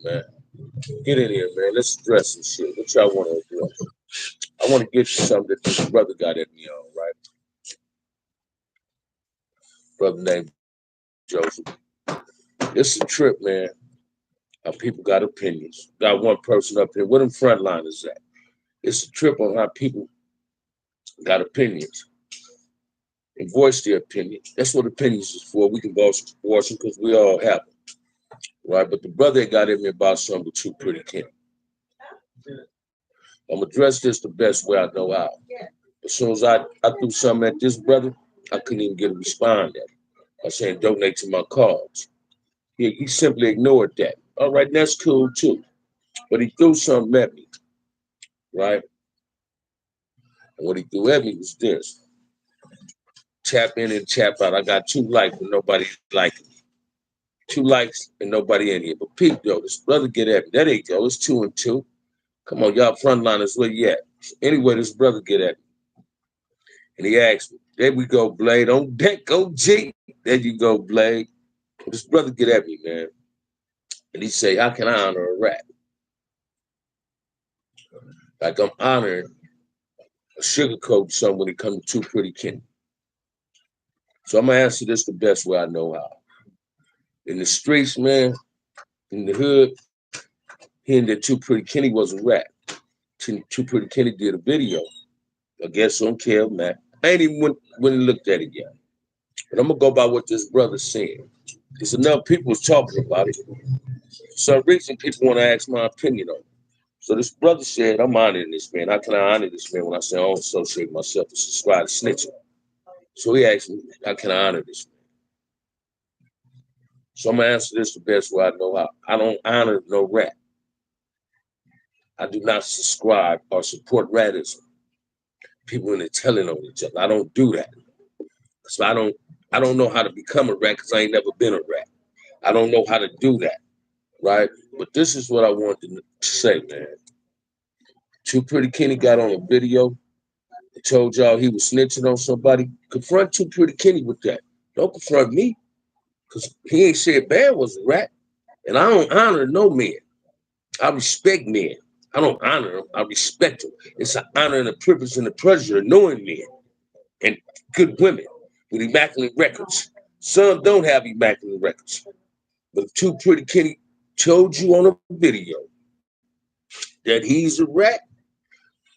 man. Get in here, man. Let's address some shit. What y'all want to address? I want to get you something that this brother got at me on, right? Brother named Joseph. It's a trip, man. How people got opinions. Got one person up here. Where them frontliners at? It's a trip on how people got opinions and voice their opinion. That's what opinions is for. We can voice them because we all have them, right? But the brother got at me about something with Too Pretty Kenny. I'm gonna address this the best way I know how. As soon as I threw something at this brother, I couldn't even get a response at it. I saying donate to my cause. He simply ignored that. All right, that's cool too. But he threw something at me, right? And what he threw at me was this. Tap in and tap out. I got 2 likes, but nobody liking me. 2 likes and nobody in here. But Pete, though, this brother get at me. That ain't go. It's 2 and 2. Come on, y'all frontliners, where you at? Anyway, this brother get at me. And he asked me, there we go, Blade. On deck, OG. There you go, Blade. This brother get at me, man. And he say, how can I honor a rat? Like I'm honoring a sugarcoat something when it comes to Too Pretty Kenny. So I'm gonna answer this the best way I know how. In the streets, man, in the hood, hearing that Too Pretty Kenny was a rat. Too Pretty Kenny did a video, I guess on Kel Mac. I ain't even went and looked at it yet. But I'm gonna go by what this brother said. Because enough people was talking about it. For some reason, people want to ask my opinion on it. So this brother said, I'm honoring this man. How can I honor this man when I say I don't associate myself and subscribe to snitching? So he asked me, how can I honor this man? So I'm gonna answer this the best way I know how. I don't honor no rat. I do not subscribe or support ratism. People in there telling on each other. I don't do that. So I don't know how to become a rat because I ain't never been a rat. I don't know how to do that, right? But this is what I wanted to say, man. Too Pretty Kenny got on a video and told y'all he was snitching on somebody. Confront Too Pretty Kenny with that. Don't confront me because he ain't said Bad was a rat. And I don't honor no men. I respect men. I don't honor them. I respect them. It's an honor and a privilege and a pleasure of knowing men and good women with immaculate records. Some don't have immaculate records. But if Too Pretty Kenny told you on a video that he's a rat,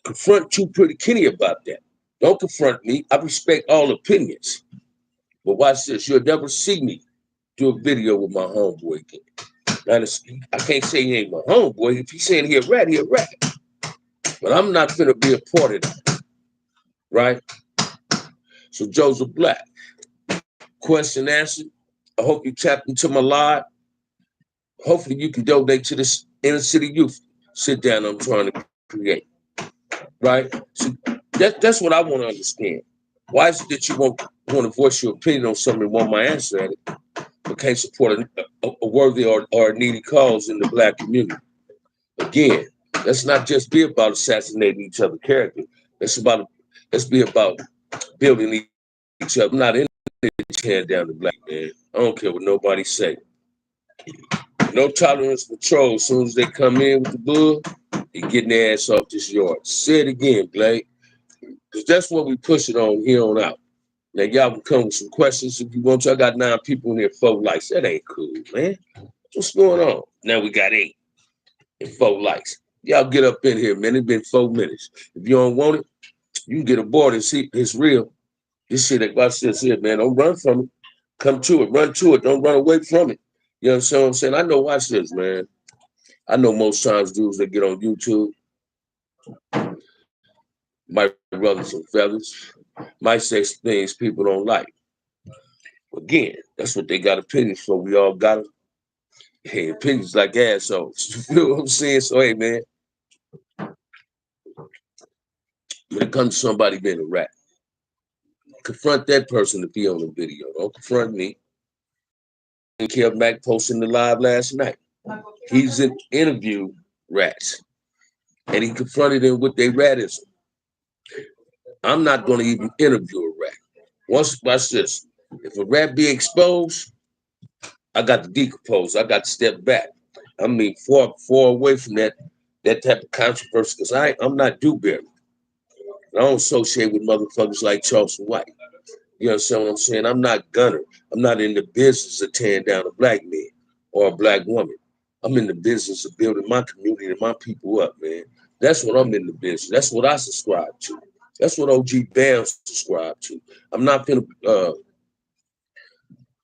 confront Too Pretty Kenny about that. Don't confront me. I respect all opinions. But watch this. You'll never see me do a video with my homeboy again. Now, I can't say he ain't my homeboy. If he's saying he a rat, he a rat. But I'm not going to be a part of that. Right? So Joseph Black, question answered. I hope you tapped into my live. Hopefully you can donate to this inner city youth. Sit down, I'm trying to create. Right? So that's what I want to understand. Why is it that you want to voice your opinion on something and want my answer at it, but can't support a worthy or a needy cause in the Black community? Again, let's not just be about assassinating each other's character. Let's be about building each other. I'm not in it to tear down the Black man. I don't care what nobody say. No tolerance for trolls. As soon as they come in with the bull, they getting their ass off this yard. Say it again, Blake. Because that's what we push it on here on out. Now, y'all can come with some questions if you want to. I got 9 people in here, 4 likes. That ain't cool, man. What's going on? Now we got 8 and 4 likes. Y'all get up in here, man. It's been 4 minutes. If you don't want it, you can get aboard and see it's real. This shit that God says here, man. Don't run from it. Come to it. Run to it. Don't run away from it. You know what I'm saying? I know, watch this, man. I know most times dudes that get on YouTube might rub some feathers, might say things people don't like. Again, that's what they got opinions for. We all got them. Hey, opinions like assholes. You feel what I'm saying? So, hey, man, when it comes to somebody being a rat, confront that person to be on the video. Don't confront me. And Kev Mack posting the live last night. He's an interview rats. And he confronted them with their ratism. I'm not going to even interview a rat. Watch this. If a rat be exposed, I got to decompose. I got to step back. I mean, far away from that type of controversy, because I'm not Dewberry. I don't associate with motherfuckers like Charleston White. You understand what I'm saying? I'm not Gunner. I'm not in the business of tearing down a black man or a black woman. I'm in the business of building my community and my people up, man. That's what I'm in the business. That's what I subscribe to. That's what OG Bam subscribe to. I'm not gonna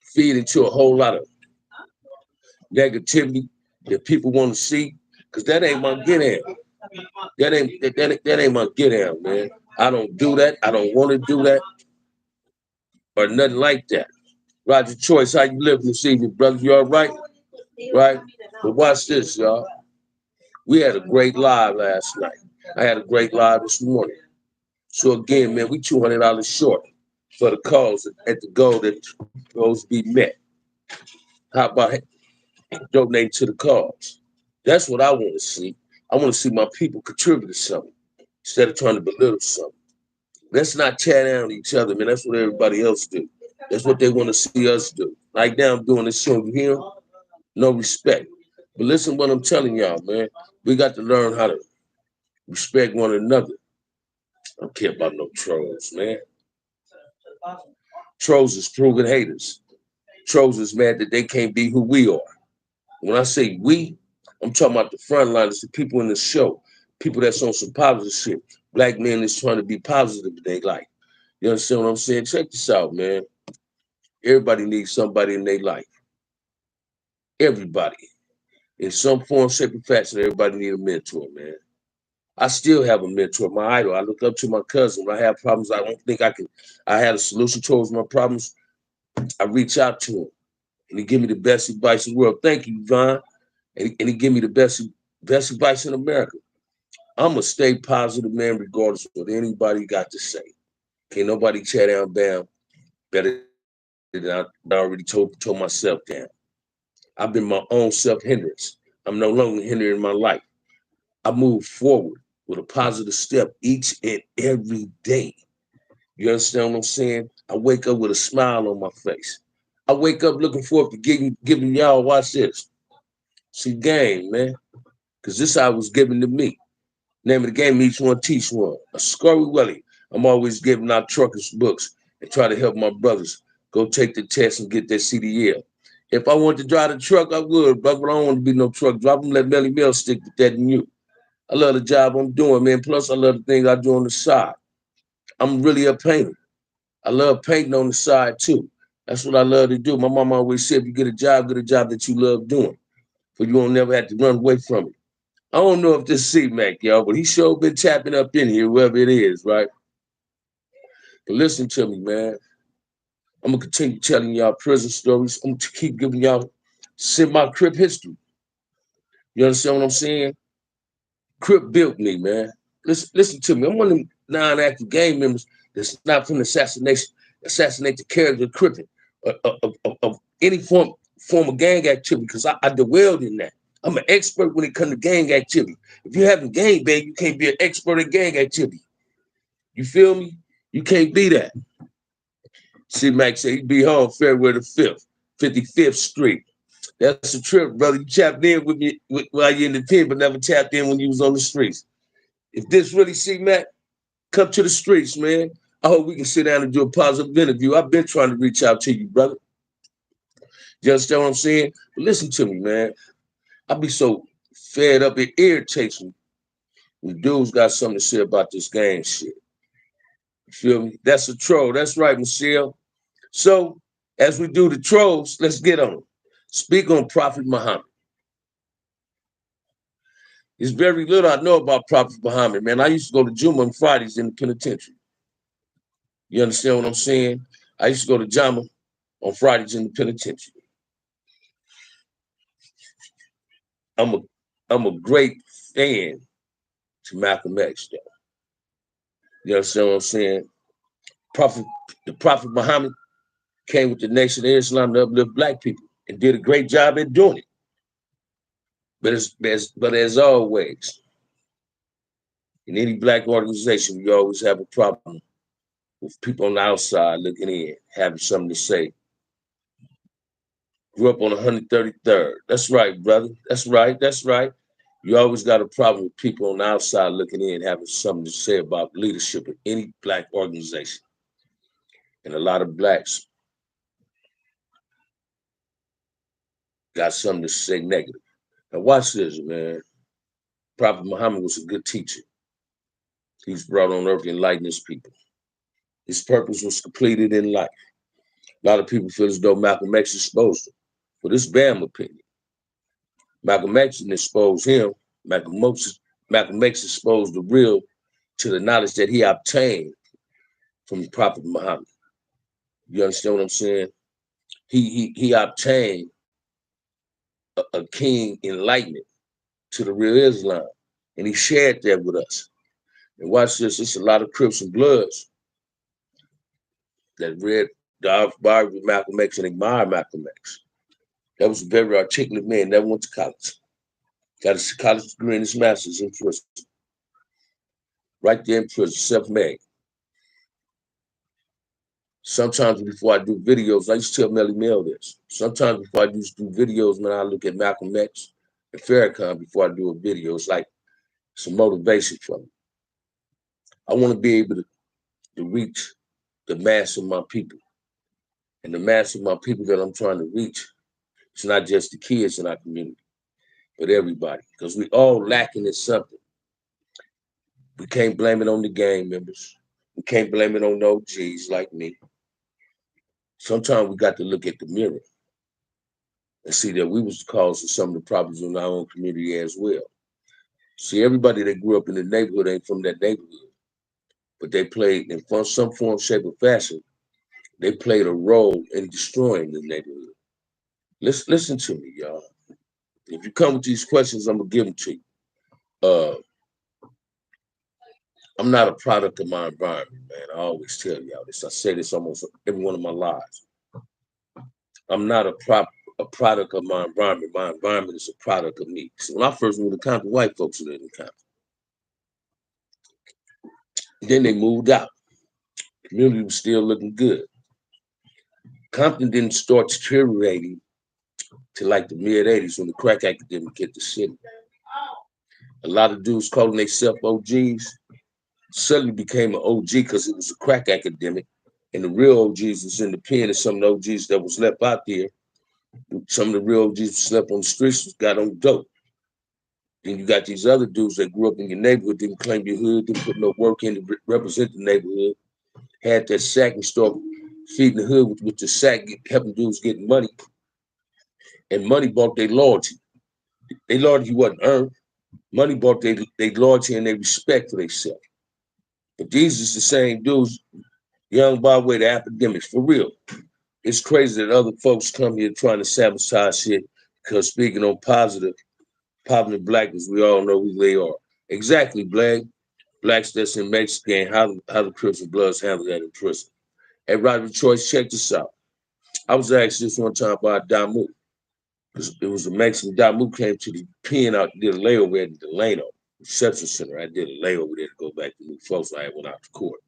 feed into a whole lot of negativity that people want to see, because that ain't my get down. That ain't my get down, man. I don't do that. I don't want to do that or nothing like that. Roger Choice, how you living this evening, brother? You all right? Right? But watch this, y'all. We had a great live last night. I had a great live this morning. So again, man, we $200 short for the cause at the goal that goes to be met. How about donating to the cause? That's what I want to see. I want to see my people contribute to something instead of trying to belittle something. Let's not tear down each other, man. That's what everybody else do. That's what they want to see us do. Like now I'm doing this show here, no respect. But listen what I'm telling y'all, man. We got to learn how to respect one another. I don't care about no trolls, man. Trolls is proven haters. Trolls is mad that they can't be who we are. When I say we, I'm talking about the frontliners, the people in the show, people that's on some positive shit. Black men is trying to be positive in their life. You understand what I'm saying? Check this out, man. Everybody needs somebody in their life. Everybody. In some form, shape, or fashion, everybody need a mentor, man. I still have a mentor, my idol. I look up to my cousin. When I have problems, I don't think I had a solution towards my problems. I reach out to him and he give me the best advice in the world. Thank you, Vaughn. And he give me the best advice in America. I'm going to stay positive, man, regardless of what anybody got to say. Can't nobody tear down Bam better than I already told myself down. I've been my own self-hindrance. I'm no longer hindering my life. I move forward with a positive step each and every day. You understand what I'm saying? I wake up with a smile on my face. I wake up looking forward to giving y'all, watch this. See, game, man. Because this I was given to me. Name of the game, each one teach one. A Scurry Welly. I'm always giving out truckers books and try to help my brothers go take the test and get their CDL. If I want to drive the truck, I would, but I don't want to be no truck driver. I'm let Melly Mel stick with that and you. I love the job I'm doing, man. Plus, I love the things I do on the side. I'm really a painter. I love painting on the side, too. That's what I love to do. My mama always said, if you get a job that you love doing, so you won't never have to run away from it. I don't know if this C-Mac, y'all, but he sure been tapping up in here, whoever it is, right? But listen to me, man. I'm going to continue telling y'all prison stories. I'm going to keep giving y'all semi-Crip history. You understand what I'm saying? Crip built me, man. Listen to me. I'm one of them non-active gang members that's not from assassinate the character of Crip of any form of gang activity, because I dwelled in that. I'm an expert when it comes to gang activity. If you haven't gang bang, you can't be an expert in gang activity. You feel me? You can't be that. See, Max said he'd be home February the 5th, 55th Street. That's a trip, brother. You tapped in with me while you're in the pen, but never tapped in when you was on the streets. If this really C-Mac, come to the streets, man. I hope we can sit down and do a positive interview. I've been trying to reach out to you, brother. You understand what I'm saying? But listen to me, man. I be so fed up, it irritates me when dudes got something to say about this gang shit. You feel me? That's a troll. That's right, Michelle. So, as we do the trolls, let's get on. Speak on Prophet Muhammad. There's very little I know about Prophet Muhammad, man. I used to go to Juma on Fridays in the penitentiary. You understand what I'm saying? I used to go to Jama on Fridays in the penitentiary. I'm a great fan to Malcolm X, though. You understand what I'm saying? The Prophet Muhammad came with the Nation of Islam to uplift black people and did a great job at doing it. But as always, in any black organization, we always have a problem with people on the outside looking in, having something to say Grew up on 133rd. That's right, brother. That's right. That's right. You always got a problem with people on the outside looking in, having something to say about leadership in any black organization. And a lot of blacks got something to say negative. Now watch this, man. Prophet Muhammad was a good teacher. He was brought on earth to enlighten his people. His purpose was completed in life. A lot of people feel as though Malcolm X exposed him. But it's Bam opinion. Malcolm X didn't expose him. Malcolm X exposed the real to the knowledge that he obtained from the Prophet Muhammad. You understand what I'm saying? He obtained a king enlightenment to the real Islam, and he shared that with us. And watch this, it's a lot of Crips and Bloods that read the biography of Malcolm X and admired Malcolm X. That was a very articulate man, never went to college. Got his college degree and his master's in prison. Right there in prison, self-made. Sometimes before I do videos, I used to tell Melly Mel this. Sometimes before I do videos, man, I look at Malcolm X and Farrakhan before I do a video. It's like some motivation for me. I want to be able to reach the mass of my people. And the mass of my people that I'm trying to reach, it's not just the kids in our community, but everybody, because we all lacking in something. We can't blame it on the gang members. We can't blame it on the OGs like me. Sometimes we got to look at the mirror and see that we was the cause of some of the problems in our own community as well. See, everybody that grew up in the neighborhood ain't from that neighborhood, but they played in some form, shape, or fashion. They played a role in destroying the neighborhood. Listen to me, y'all. If you come with these questions, I'm gonna give them to you. I'm not a product of my environment, man. I always tell y'all this. I say this almost every one of my lives. I'm not a product of my environment. My environment is a product of me. So when I first moved to Compton, white folks lived in Compton. Then they moved out. The community was still looking good. Compton didn't start deteriorating till like the mid-'80s when the crack epidemic hit the city. A lot of dudes calling themselves OGs suddenly became an OG because it was a crack epidemic, and the real OGs was in the pen, and some of the OGs that was left out there, some of the real OGs slept on the streets, got on dope. Then you got these other dudes that grew up in your neighborhood, didn't claim your hood, didn't put no work in to represent the neighborhood, had that sack and started feeding the hood with the sack, helping dudes getting money. And money bought their loyalty. Their loyalty wasn't earned. Money bought their loyalty and their respect for themselves. But these is the same dudes, young by way the academics, for real. It's crazy that other folks come here trying to sabotage shit because speaking on positive blackness, we all know who they are. Exactly, blacks that's in Mexico, how the Crips and Bloods handle that in prison. Hey, Roderick Choice, check this out. I was asked this one time by Damu. It was a Mexican. Damu came to the pen out, did a layover at Delano Reception Center. I did a layover there to go back to New Folks. I went out to court.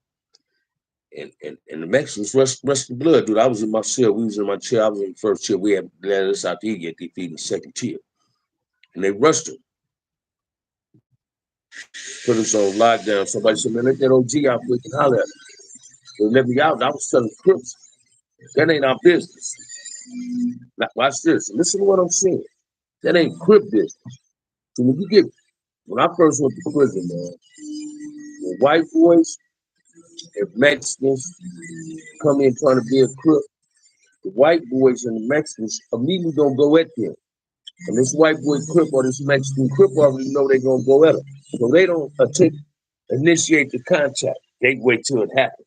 And the Mexicans rushed the blood, dude. I was in my cell. We was in my chair. I was in the first chair. We had let us out to eat, yet they feed in the second chair. And they rushed him. Put us on lockdown. Somebody said, man, let that OG out, we can holler at him. They let me out. I was telling Crips, that ain't our business. Now, watch this. Listen to what I'm saying. That ain't Crip business. So when I first went to prison, man, when white boys and Mexicans come in trying to be a Crip, the white boys and the Mexicans immediately gonna go at them. And this white boy Crip or this Mexican Crip already know they're gonna go at them. So they don't initiate the contact. They wait till it happens.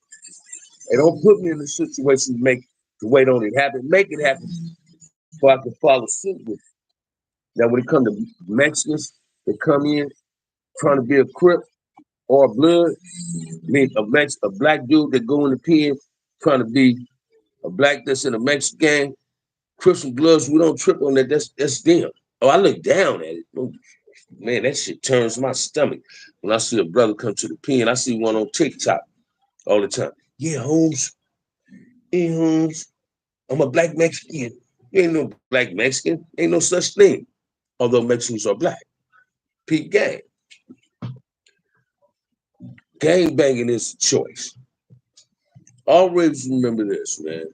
They don't put me in a situation to wait on it happen. Make it happen so I can follow suit with it. Now when it comes to Mexicans that come in trying to be a Crip or a Blood, I mean a black dude that go in the pen trying to be a black that's in a Mexican gang, Crips and Bloods, we don't trip on that. That's them. Oh, I look down at it. Man, that shit turns my stomach. When I see a brother come to the pen, I see one on TikTok all the time. Yeah, Holmes. Hey, Holmes. I'm a black Mexican. You ain't no black Mexican. Ain't no such thing. Although Mexicans are black. Peep gang. Gang banging is a choice. Always remember this, man.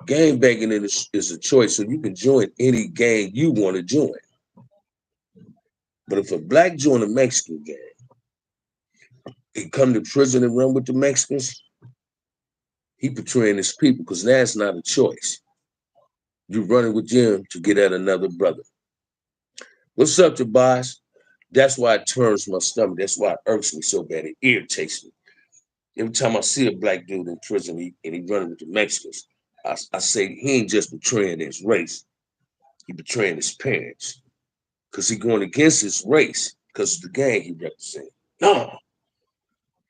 Gang banging is a choice, so you can join any gang you want to join. But if a black join a Mexican gang, he come to prison and run with the Mexicans, he betraying his people because that's not a choice. You're running with them to get at another brother. What's up, Tobias? That's why it turns my stomach. That's why it irks me so bad. It irritates me. Every time I see a black dude in prison and he running with the Mexicans, I say he ain't just betraying his race. He betraying his parents because he going against his race because of the gang he represents. No,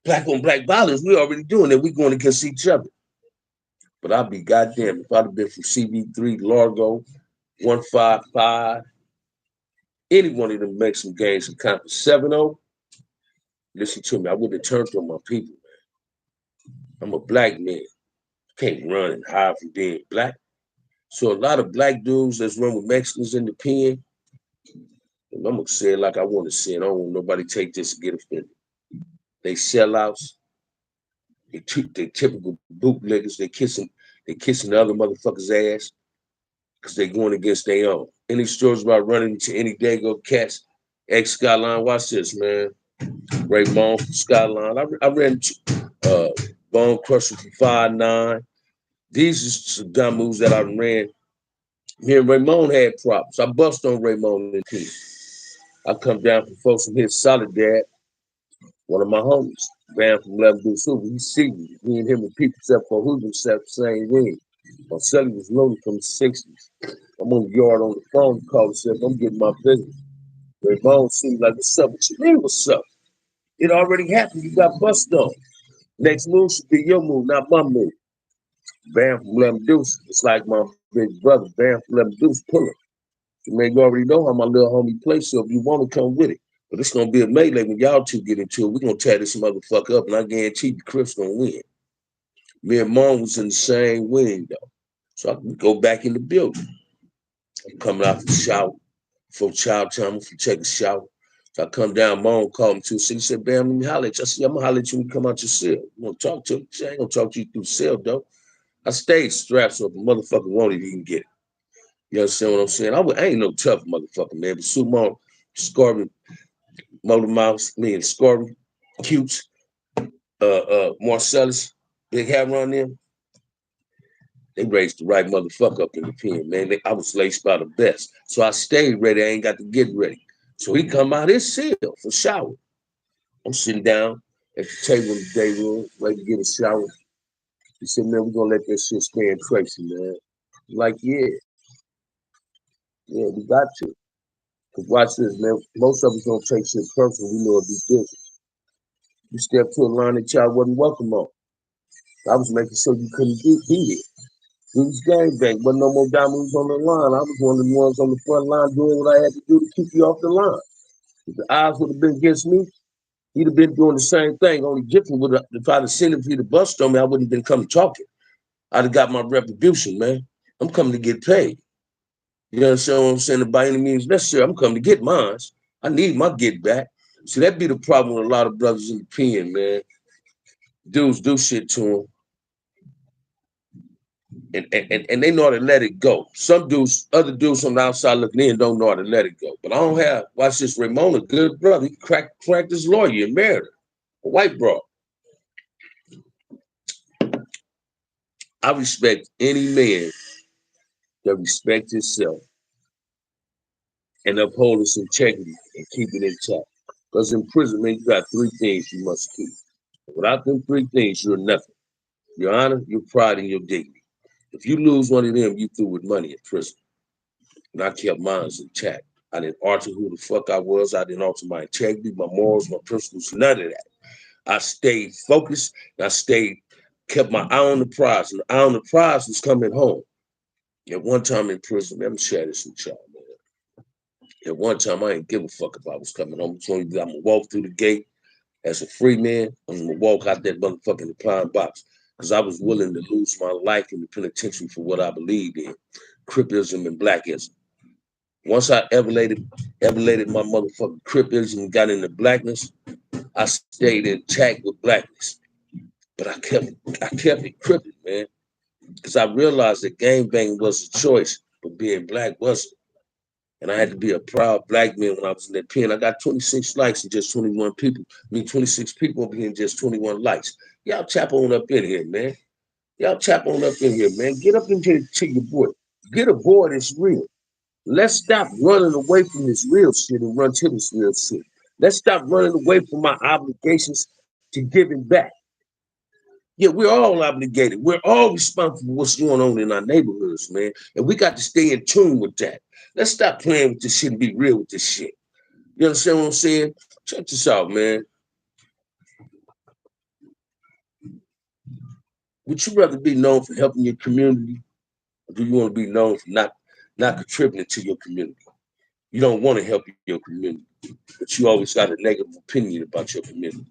black on black violence, we already doing it. We going against each other. But I'll be goddamn if I'd have been from CB3, Largo, 155, any one of them Mexican gangs in Conference 7-0, listen to me, I would have turned on my people, man. I'm a black man. Can't run and hide from being black. So a lot of black dudes that's run with Mexicans in the pen, and I'm gonna say it like I want to say it. I don't want nobody take this and get offended. They sellouts. They typical bootleggers. They kissing the other motherfuckers' ass because they going against their own. Any stories about running into any Dago cats? Ex Skyline, watch this, man. Raymond from Skyline. I ran Bone Crusher from 5'9". These are some dumb moves that I ran. Me and Raymond had problems. I bust on Raymond in peace. I come down from folks from his Solidad, one of my homies, Bam from Level Do Super. He see me. Me and him and people except for who themselves the same ring. My celly was loaded from the 60s. I'm on the yard on the phone, call himself, I'm getting my business. Raymond seemed like, what's up? What you mean, what's up? It already happened. You got busted on. Next move should be your move, not my move. Bam from Lem Deuce. It's like my big brother, Bam from Lem Deuce, pull him. So, man, you already know how my little homie plays, so if you want to come with it. But it's going to be a melee when y'all two get into it. We're going to tear this motherfucker up, and I guarantee you Chris going to win. Me and Mom was in the same wing, though. So I can go back in the building. I'm coming out from the shower, from child time, from taking a shower. So I come down, Mom called me to. So he said, Bam, let me holler at you. I said, I'm going to holler at you when you come out your cell. You want to talk to me? She ain't going to talk to you through the cell, though. I stayed strapped so if a motherfucker wanted, he can get it. You understand what I'm saying? I ain't no tough motherfucker, man. But Sumo, Scorpion, Motor Mouse, me and Scorpion, Cutes, Marcellus, Big Hat on them. They raised the right motherfucker up in the pen, man. I was laced by the best. So I stayed ready. I ain't got to get ready. So he come out his cell for shower. I'm sitting down at the table in the day room, ready to get a shower. He said, man, we're going to let that shit stay in Tracy, man. I'm like, yeah, we got to. Because watch this, man. Most of us don't take shit personal. We know it be different. You stepped to a line that y'all wasn't welcome on. I was making sure you couldn't be here. It was gangbang, but no more diamonds on the line. I was one of the ones on the front line doing what I had to do to keep you off the line. If the odds would have been against me, he'd have been doing the same thing. Only different would have, if I'd have sent him for the bust on me, I wouldn't have been coming talking. I'd have got my retribution, man. I'm coming to get paid. You understand what I'm saying? By any means necessary, I'm coming to get mine. I need my get back. See, that be the problem with a lot of brothers in the pen, man. Dudes do shit to them. And they know how to let it go. Some dudes, other dudes on the outside looking in don't know how to let it go. But I don't have, watch this, Ramon, a good brother. He cracked his lawyer and married her, a white bro. I respect any man that respects himself and uphold his integrity and keep it intact. Because in prison, man, you got three things you must keep. Without them three things, you're nothing. Your honor, your pride, and your dignity. If you lose one of them, you through with money in prison. And I kept mine intact. I didn't alter who the fuck I was. I didn't alter my integrity, my morals, my principles, none of that. I stayed focused. I kept my eye on the prize. And the eye on the prize was coming home. At one time in prison, let me share this with y'all, man. At one time, I didn't give a fuck about what's coming home. So I'm gonna walk through the gate as a free man. I'm gonna walk out that motherfucking recline box. Because I was willing to lose my life in the penitentiary for what I believed in. Cripism and Blackism. Once I elevated my motherfucking Cripism and got into blackness, I stayed intact with blackness. But I kept it crippin', man. Because I realized that gangbanging was a choice, but being black wasn't. And I had to be a proud black man when I was in that pen. I got 26 likes and just 21 people. I mean, 26 people up here and just 21 likes. Y'all tap on up in here, man. Y'all tap on up in here, man. Get up into your boy. Get a boy that's real. Let's stop running away from this real shit and run to this real shit. Let's stop running away from my obligations to giving back. Yeah, we're all obligated. We're all responsible for what's going on in our neighborhoods, man. And we got to stay in tune with that. Let's stop playing with this shit and be real with this shit. You understand what I'm saying? Check this out, man. Would you rather be known for helping your community, or do you want to be known for not contributing to your community? You don't want to help your community, but you always got a negative opinion about your community.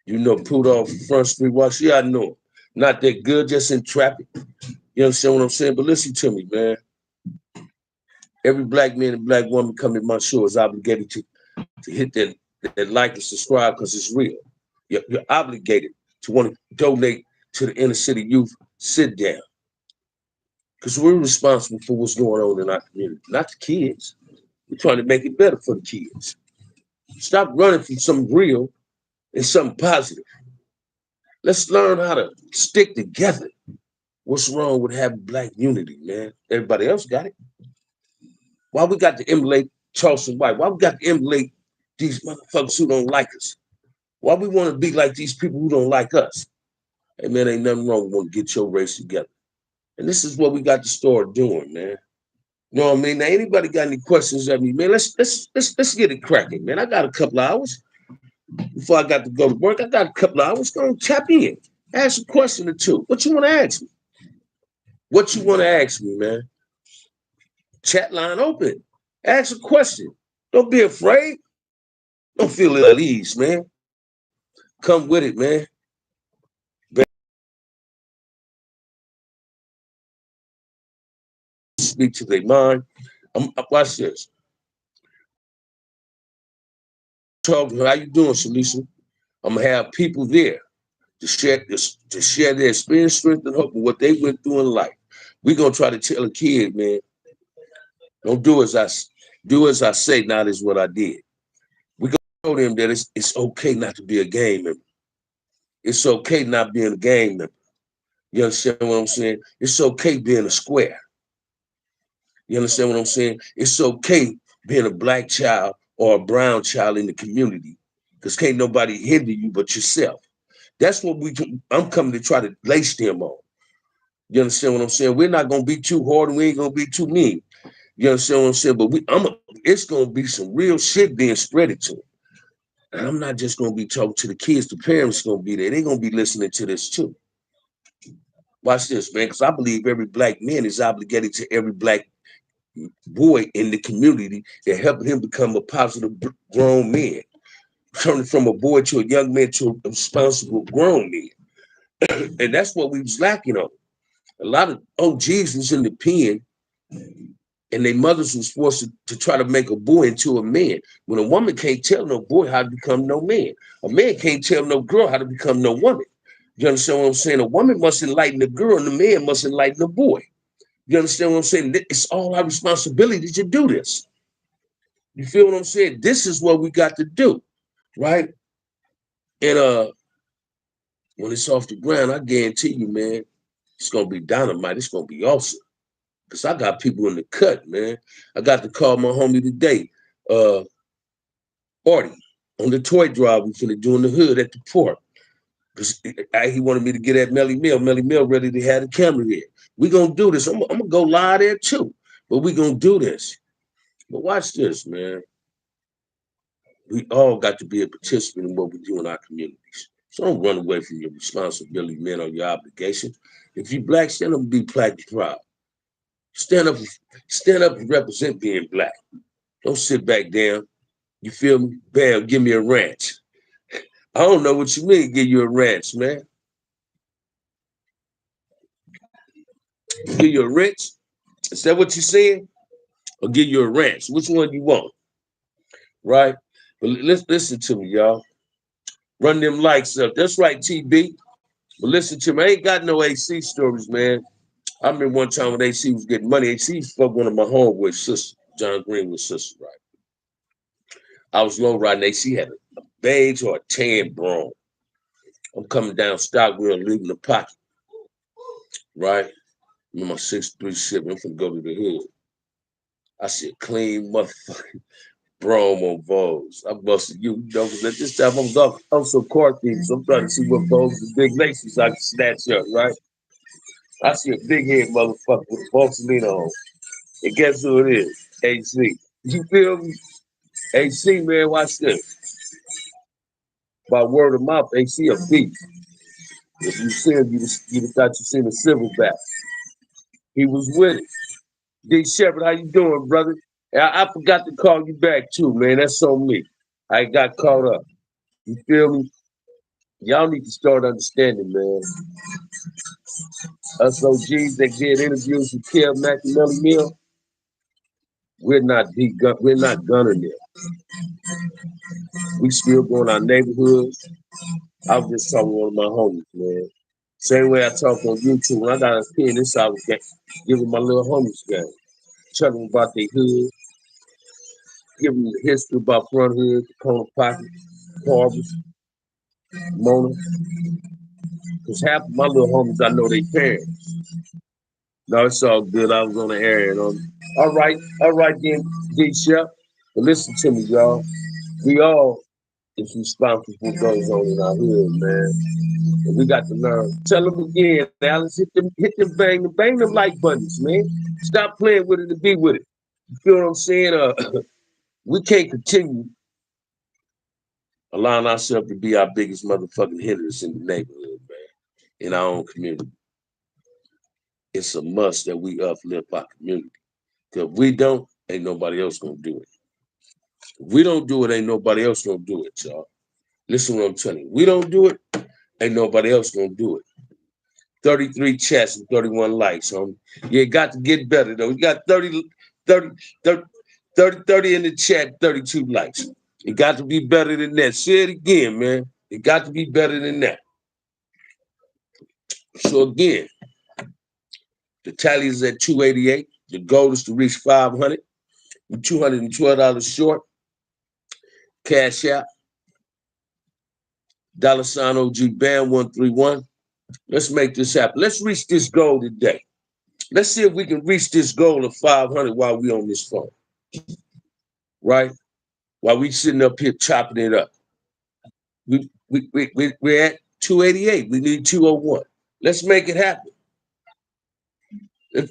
You know Pudolph from Front Street Watch? Yeah, I know him. Not that good, just in traffic. You understand what I'm saying? But listen to me, man. Every black man and black woman coming to my show is obligated to hit that like and subscribe because it's real. You're obligated to want to donate to the inner city youth. Sit down. Because we're responsible for what's going on in our community, not the kids. We're trying to make it better for the kids. Stop running from something real and something positive. Let's learn how to stick together. What's wrong with having black unity, man? Everybody else got it. Why we got to emulate Charleston White? Why we got to emulate these motherfuckers who don't like us? Why we want to be like these people who don't like us? Hey, man, ain't nothing wrong with wanting to get your race together. And this is what we got to start doing, man. You know what I mean? Now, anybody got any questions at me, man? Let's get it cracking, man. I got a couple of hours before I got to go to work. I got a couple of hours. Go and tap in. Ask a question or two. What you want to ask me? What you want to ask me, man? Chat line open. Ask a question. Don't be afraid. Don't feel at ease, man. Come with it, man. Speak to their mind. Watch this. Talking, how you doing, Shalisa? I'm gonna have people there to share their experience, strength, and hope of what they went through in life. We're gonna try to tell a kid, man, don't do as I say, not as what I did. We gonna show them that it's okay not to be a gang member. It's okay not being a gang member. You understand what I'm saying? It's okay being a square. You understand what I'm saying? It's okay being a black child or a brown child in the community, because can't nobody hinder you but yourself. That's what I'm coming to try to lace them on. You understand what I'm saying? We're not gonna be too hard and we ain't gonna be too mean. You understand what I'm saying? But it's gonna be some real shit being spreaded to them. And I'm not just gonna be talking to the kids, the parents gonna be there. They're gonna be listening to this too. Watch this, man, because I believe every black man is obligated to every black boy in the community and helping him become a positive grown man, turning from a boy to a young man to a responsible grown man. And that's what we was lacking on. A lot of OGs was in the pen and their mothers was forced to try to make a boy into a man. When a woman can't tell no boy how to become no man. A man can't tell no girl how to become no woman. You understand what I'm saying? A woman must enlighten the girl and the man must enlighten the boy. You understand what I'm saying? It's all our responsibility to do this. You feel what I'm saying? This is what we got to do, right? And when it's off the ground, I guarantee you, man, it's gonna be dynamite. It's gonna be awesome. Cause I got people in the cut, man. I got to call my homie today, Artie, on the toy drive we finna do in the hood at the port. Cause he wanted me to get at Melly Mill. Melly Mill ready to have the camera here. We gonna do this. I'm gonna go live there too, but we gonna do this. But watch this, man. We all got to be a participant in what we do in our communities. So don't run away from your responsibility, man, or your obligation. If you black, stand up and be black proud. Stand up and represent being black. Don't sit back down. You feel me? Bam, give me a ranch. I don't know what you mean, give you a ranch, man. Give you a ranch? Is that what you're saying? Or give you a ranch? Which one you want? Right? But let's listen to me, y'all. Run them likes up. That's right, TB. But listen to me. I ain't got no AC stories, man. I remember one time when AC was getting money. AC fucked one of my homeboys' sisters, John Greenwood's sister, right? I was low riding. AC had a beige or a tan Brougham. I'm coming down Stockwell, leaving the pocket, right? I'm in my 6'3" ship. I'm finna go to the hood. I see a clean motherfucking Brougham on Vogues. I busted you know, but at this time I'm so car thief, so I'm trying to see what Vogues and big laces I can snatch up, right? I see a big head motherfucker with a Barcelona on. And guess who it is? AC. You feel me? AC, man, watch this. By word of mouth, AC a beast. If you see him, you'd have thought you seen a silverback. He was with it. D Shepard, how you doing, brother? I forgot to call you back too, man. That's on me. I got caught up. You feel me? Y'all need to start understanding, man. Us OGs that did interviews with Kel Mack and Melly Mill, we're not gunning them. We still go in our neighborhoods. I was just talking to one of my homies, man. Same way I talk on YouTube. When I got a pen, this I was giving my little homies game. Telling them about their hood, giving them the history about Front Hood, Corner Pocket, Harbors, Mona. Because half of my little homies, I know their parents. No, it's all good. I was on the air. All right then, D Shep. But listen to me, y'all. We all is responsible for what goes on in our hood, man. And we got to learn. Tell them again, Alice, hit them, bang them like buttons, man. Stop playing with it and be with it. You feel what I'm saying? We can't continue allowing ourselves to be our biggest motherfucking hitters in the neighborhood, man, in our own community. It's a must that we uplift our community. Because if we don't, ain't nobody else gonna do it. If we don't do it, ain't nobody else gonna do it, y'all. Listen to what I'm telling you. We don't do it, ain't nobody else gonna do it. 33 chats and 31 likes, homie. You got to get better, though. You got 30 in the chat, 32 likes. It got to be better than that. Say it again, man. It got to be better than that. So again, the tally is at 288. The goal is to reach 500. We're $212 short. Cash out. $ OG Band 131. Let's make this happen. Let's reach this goal today. Let's see if we can reach this goal of 500 while we on this phone. Right? While we sitting up here chopping it up. We're at 288. We need 201. Let's make it happen.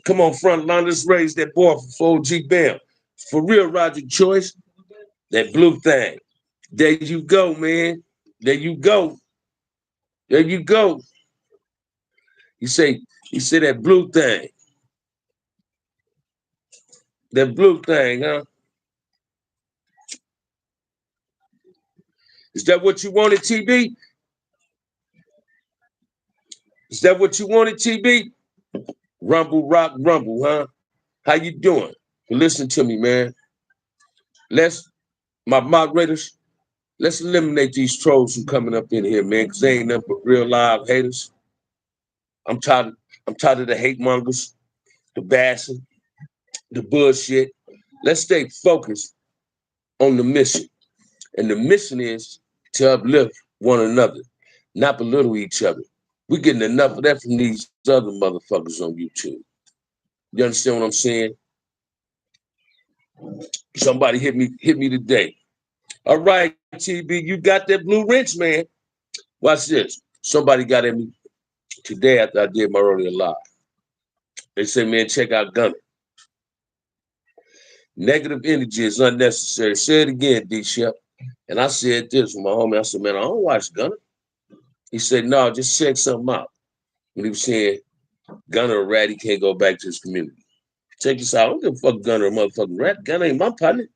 Come on, front line. Let's raise that bar for OG Bam. For real, Roger Choice. That blue thing. There you go, man. There you go. There you go. You say that blue thing. That blue thing, huh? Is that what you wanted, TB? Is that what you wanted, TB? Rumble, rock, rumble, huh? How you doing? Listen to me, man. My moderators, let's eliminate these trolls from coming up in here, man, because they ain't nothing but real live haters. I'm tired of the hate mongers, the bashing, the bullshit. Let's stay focused on the mission. And the mission is to uplift one another, not belittle each other. We're getting enough of that from these other motherfuckers on YouTube. You understand what I'm saying? Somebody hit me today. All right, TB, you got that blue wrench, man. Watch this. Somebody got at me today after I did my earlier live. They say, man, check out Gunner. Negative energy is unnecessary. Say it again, D Shep. And I said this with my homie. I said, man, I don't watch Gunner. He said, no, just check something out. When he was saying Gunner a rat, he can't go back to his community. Check this out. I don't give a fuck Gunner a motherfucking rat. Gunner ain't my partner.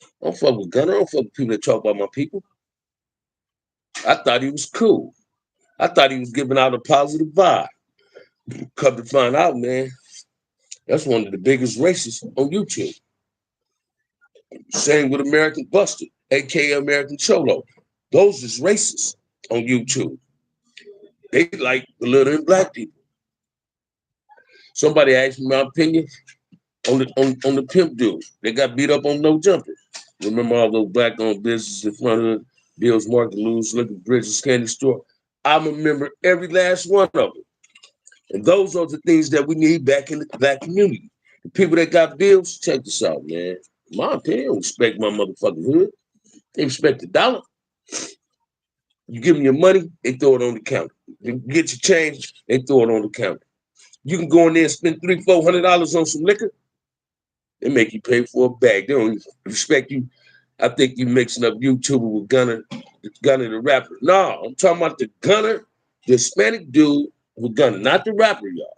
I don't fuck with Gunner. I don't fuck with people that talk about my people. I thought he was cool. I thought he was giving out a positive vibe. Come to find out, man, That's one of the biggest races on YouTube. Same with American Buster, aka American Cholo. Those is racists on YouTube. They like the little and black people. Somebody asked me my opinion on the pimp dude. They got beat up on No Jumper. Remember all those black-owned businesses in front of Bill's Market, Lou's Liquor, Bridges Candy Store? I remember every last one of them. And those are the things that we need back in the black community. The people that got bills, check this out, man. My opinion, don't respect my motherfucking hood. They respect the dollar. You give them your money, they throw it on the counter. You get your change, they throw it on the counter. You can go in there and spend $300-400 on some liquor. They make you pay for a bag. They don't even respect you. I think you mixing up YouTuber with Gunner the rapper. No, I'm talking about the Gunner, the Hispanic dude with Gunner, not the rapper, y'all.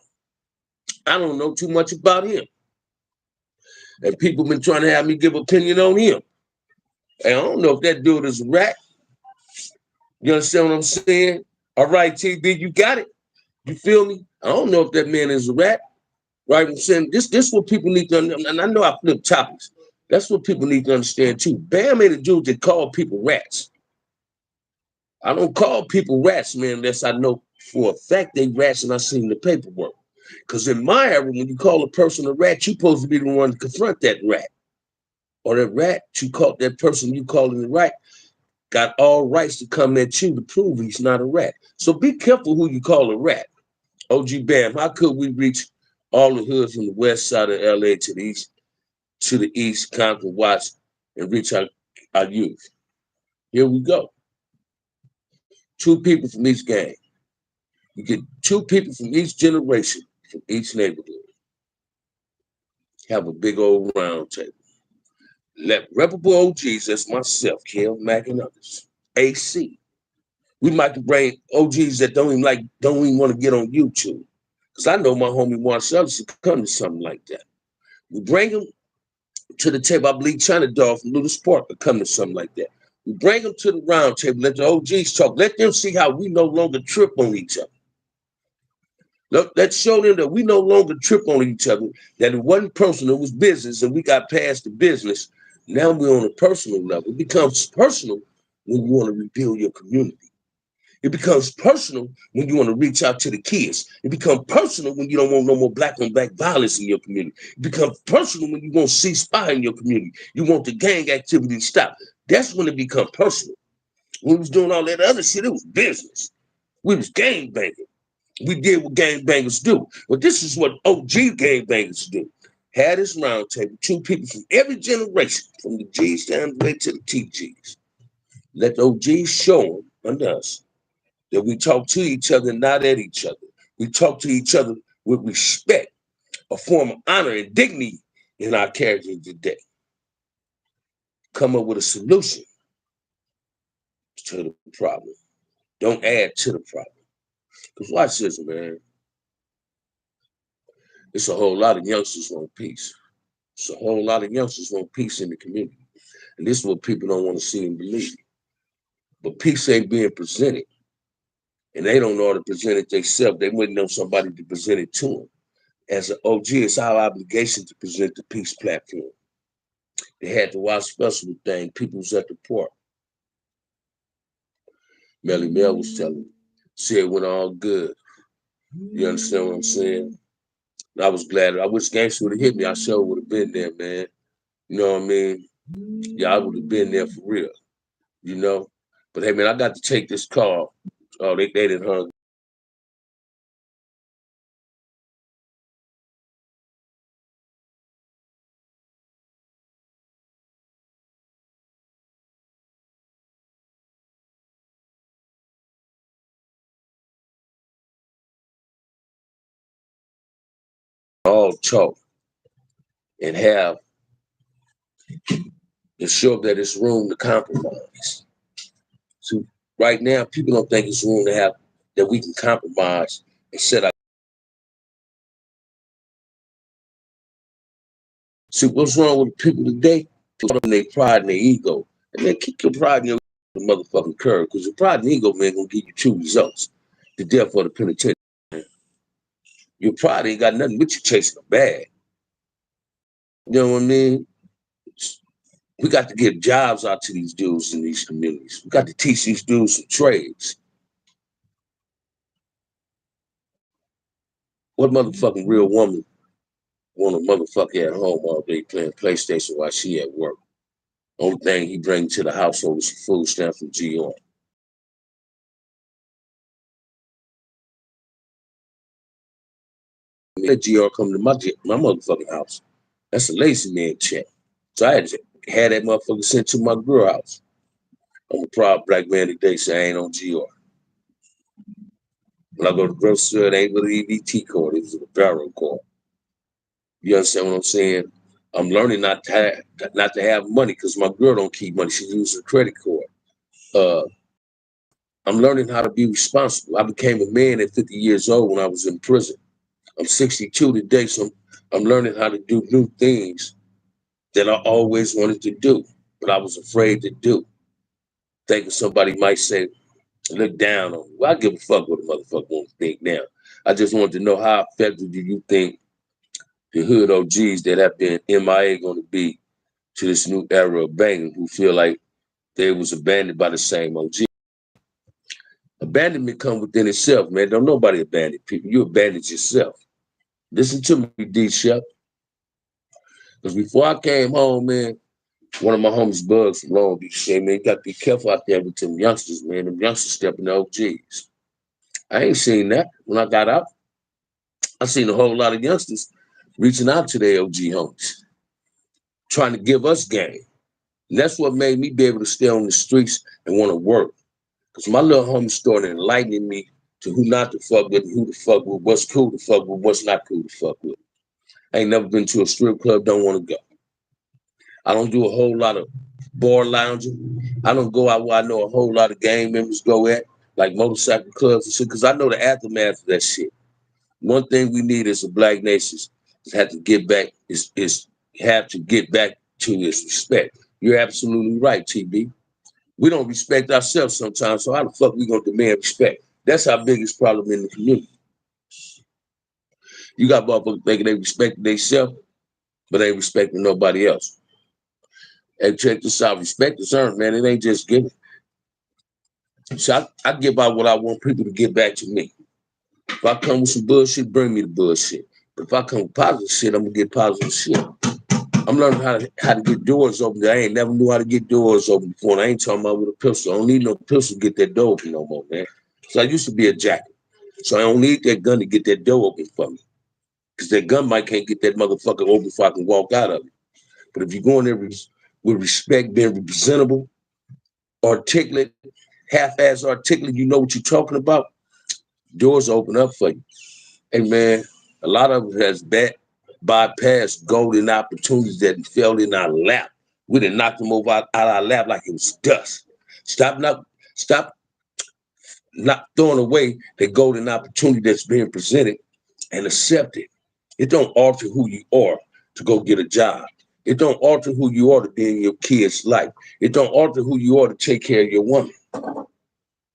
I don't know too much about him. And people been trying to have me give opinion on him. And I don't know if that dude is a rat. You understand what I'm saying? All right, TD, you got it. You feel me? I don't know if that man is a rat. Right? I'm saying this what people need to understand. And I know I flip topics. That's what people need to understand too. Bam ain't a dude that call people rats. I don't call people rats, man, unless I know for a fact they rats and I seen the paperwork. Because in my era, when you call a person a rat, you're supposed to be the one to confront that rat. Or that rat, you call that person you calling the rat, got all rights to come at you to prove he's not a rat. So be careful who you call a rat. OG Bam, how could we reach all the hoods from the west side of LA to the east, conquer Watts, and reach our youth? Here we go. 2 people from each gang. You get 2 people from each generation, from each neighborhood. Have a big old round table. Let reputable OGs, that's myself, Kel, Mac, and others. AC. We might bring OGs that don't even want to get on YouTube. Because I know my homie Marcel should come to something like that. We bring them to the table. I believe China Dog from Little Sport could come to something like that. We bring them to the round table, let the OGs talk. Let them see how we no longer trip on each other. Let's show them that we no longer trip on each other, that it wasn't personal, it was business, and we got past the business. Now we're on a personal level. It becomes personal when you want to rebuild your community. It becomes personal when you want to reach out to the kids. It becomes personal when you don't want no more black on black violence in your community. It becomes personal when you want to see spy in your community. You want the gang activity to stop. That's when it becomes personal. When we was doing all that other shit, it was business. We was gang banging. We did what gang bangers do. But this is what OG gang bangers do. Had this round table, 2 people from every generation, from the G's down the way to the TGs. Let the OGs show them under us that we talk to each other, not at each other. We talk to each other with respect, a form of honor and dignity in our character today. Come up with a solution to the problem. Don't add to the problem. Because watch this, man. It's a whole lot of youngsters want peace. It's a whole lot of youngsters want peace in the community. And this is what people don't want to see and believe. But peace ain't being presented. And they don't know how to present it themselves. They wouldn't know somebody to present it to them. As an OG, it's our obligation to present the peace platform. They had the Watts Festival thing. People was at the park. Melly Mel was telling me. Said it went all good. You understand what I'm saying? And I was glad. I wish Gangsta would have hit me. I sure would have been there, man. You know what I mean? Yeah, I would have been there for real. You know? But hey, man, I got to take this call. Oh, they didn't hung. All talk and have and show that it's room to compromise. So right now, people don't think it's room to have that we can compromise and set up. See, what's wrong with people today? People in their pride and their ego. And man, kick your pride in your motherfucking curve, because your pride and ego, man, gonna give you 2 results. The death or the penitentiary. Your pride ain't got nothing with you chasing a bag. You know what I mean? We got to give jobs out to these dudes in these communities. We got to teach these dudes some trades. What motherfucking real woman want a motherfucker at home all day playing PlayStation while she at work? Only thing he bring to the household is some food stamps from GR. Let GR come to my motherfucking house. That's a lazy man check. So I had to have that motherfucker sent to my girl house. I'm a proud black man today, so I ain't on GR. When I go to the grocery store, it ain't with an EBT card, it was a barrel card. You understand what I'm saying? I'm learning not to have money because my girl don't keep money. She uses a credit card. I'm learning how to be responsible. I became a man at 50 years old when I was in prison. I'm 62 today, so I'm learning how to do new things that I always wanted to do, but I was afraid to do. Thinking somebody might say, look down on me. Well, I give a fuck what a motherfucker wants to think now. I just wanted to know how effective do you think the hood OGs that have been MIA going to be to this new era of banging who feel like they was abandoned by the same OG. Abandonment come within itself, man. Don't nobody abandon people. You abandon yourself. Listen to me, D Chef. Because before I came home, man, one of my homies, Bugs from Long Beach, said, man, you got to be careful out there with them youngsters, man. Them youngsters stepping to OGs. I ain't seen that. When I got out, I seen a whole lot of youngsters reaching out to their OG homies, trying to give us game. And that's what made me be able to stay on the streets and want to work. Because my little homie started enlightening me to who not to fuck with, who to fuck with, what's cool to fuck with, what's not cool to fuck with. I ain't never been to a strip club, don't want to go. I don't do a whole lot of bar lounging. I don't go out where I know a whole lot of gang members go at, like motorcycle clubs and shit, because I know the aftermath of that shit. One thing we need as a black nation is have to get back, is have to get back to its respect. You're absolutely right, TB. We don't respect ourselves sometimes, so how the fuck we gonna demand respect? That's our biggest problem in the community. You got motherfuckers thinking they respect themselves, but they ain't respecting nobody else. And check this out, respect is earned, man. It ain't just given. So I give out what I want people to get back to me. If I come with some bullshit, bring me the bullshit. But if I come with positive shit, I'm gonna get positive shit. I'm learning how to get doors open. I ain't never knew how to get doors open before. And I ain't talking about with a pistol. I don't need no pistol to get that door open no more, man. So I used to be a jacket. So I don't need that gun to get that door open for me. Because that gun might can't get that motherfucker open before I can walk out of it. But if you go in there with respect, being presentable, articulate, half-ass articulate, you know what you're talking about, doors open up for you. Hey, man, a lot of it has bypassed golden opportunities that fell in our lap. We done knocked them over out our lap like it was dust. Stop not throwing away the golden opportunity that's being presented and accept it. It don't alter who you are to go get a job. It don't alter who you are to be in your kid's life. It don't alter who you are to take care of your woman.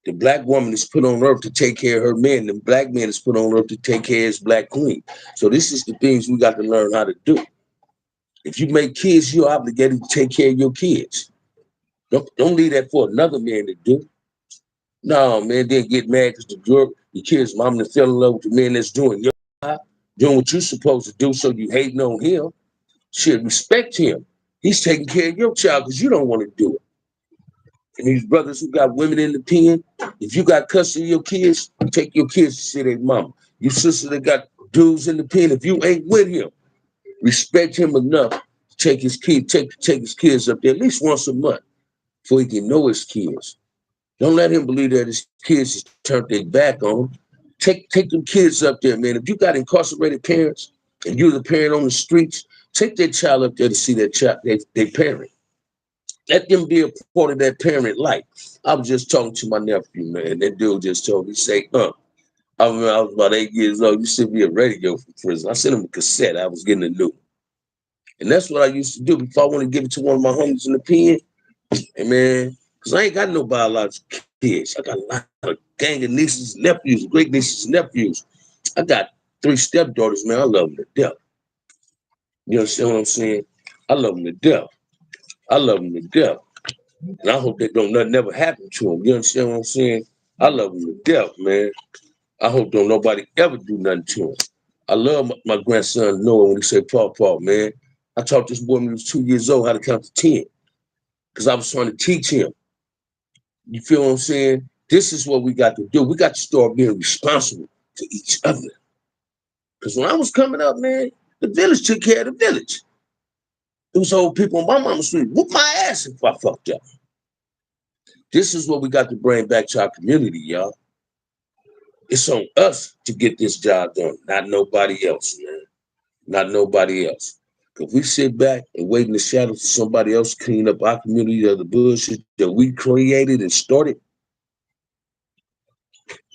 The black woman is put on earth to take care of her man. The black man is put on earth to take care of his black queen. So this is the things we got to learn how to do. If you make kids, you're obligated to take care of your kids. Don't leave that for another man to do. No, man, then get mad because your kids' mom fell in love with the man that's doing your job, doing what you're supposed to do, so you hating on him. Should respect him. He's taking care of your child because you don't want to do it. And these brothers who got women in the pen, if you got custody of your kids, take your kids to see their mama. Your sister that got dudes in the pen, if you ain't with him, respect him enough to take his kids up there at least once a month before he can know his kids. Don't let him believe that his kids has turned their back on him. Take them kids up there, man. If you got incarcerated parents and you're the parent on the streets, take that child up there to see that child, their parent. Let them be a part of that parent life. I was just talking to my nephew, man. That dude just told me, say, I was about 8 years old. You sent me a radio from prison. I sent him a cassette. I was getting a new. And that's what I used to do before I want to give it to one of my homies in the pen. And man, because I ain't got no biological kids. I got a lot of gang of nieces, nephews, great nieces, nephews. I got 3 stepdaughters, man. I love them to death. You understand what I'm saying? I love them to death. I love them to death. And I hope that don't nothing ever happen to them. You understand what I'm saying? I love them to death, man. I hope don't nobody ever do nothing to him. I love my grandson Noah when he say, Paw, man. I taught this boy when he was 2 years old how to count to 10 because I was trying to teach him. You feel what I'm saying? This is what we got to do. We got to start being responsible to each other. Because when I was coming up, man, the village took care of the village. Those old people on my mama's street whoop my ass if I fucked up. This is what we got to bring back to our community, y'all. It's on us to get this job done, not nobody else, man. Not nobody else. If we sit back and wait in the shadows for somebody else to clean up our community of the bullshit that we created and started,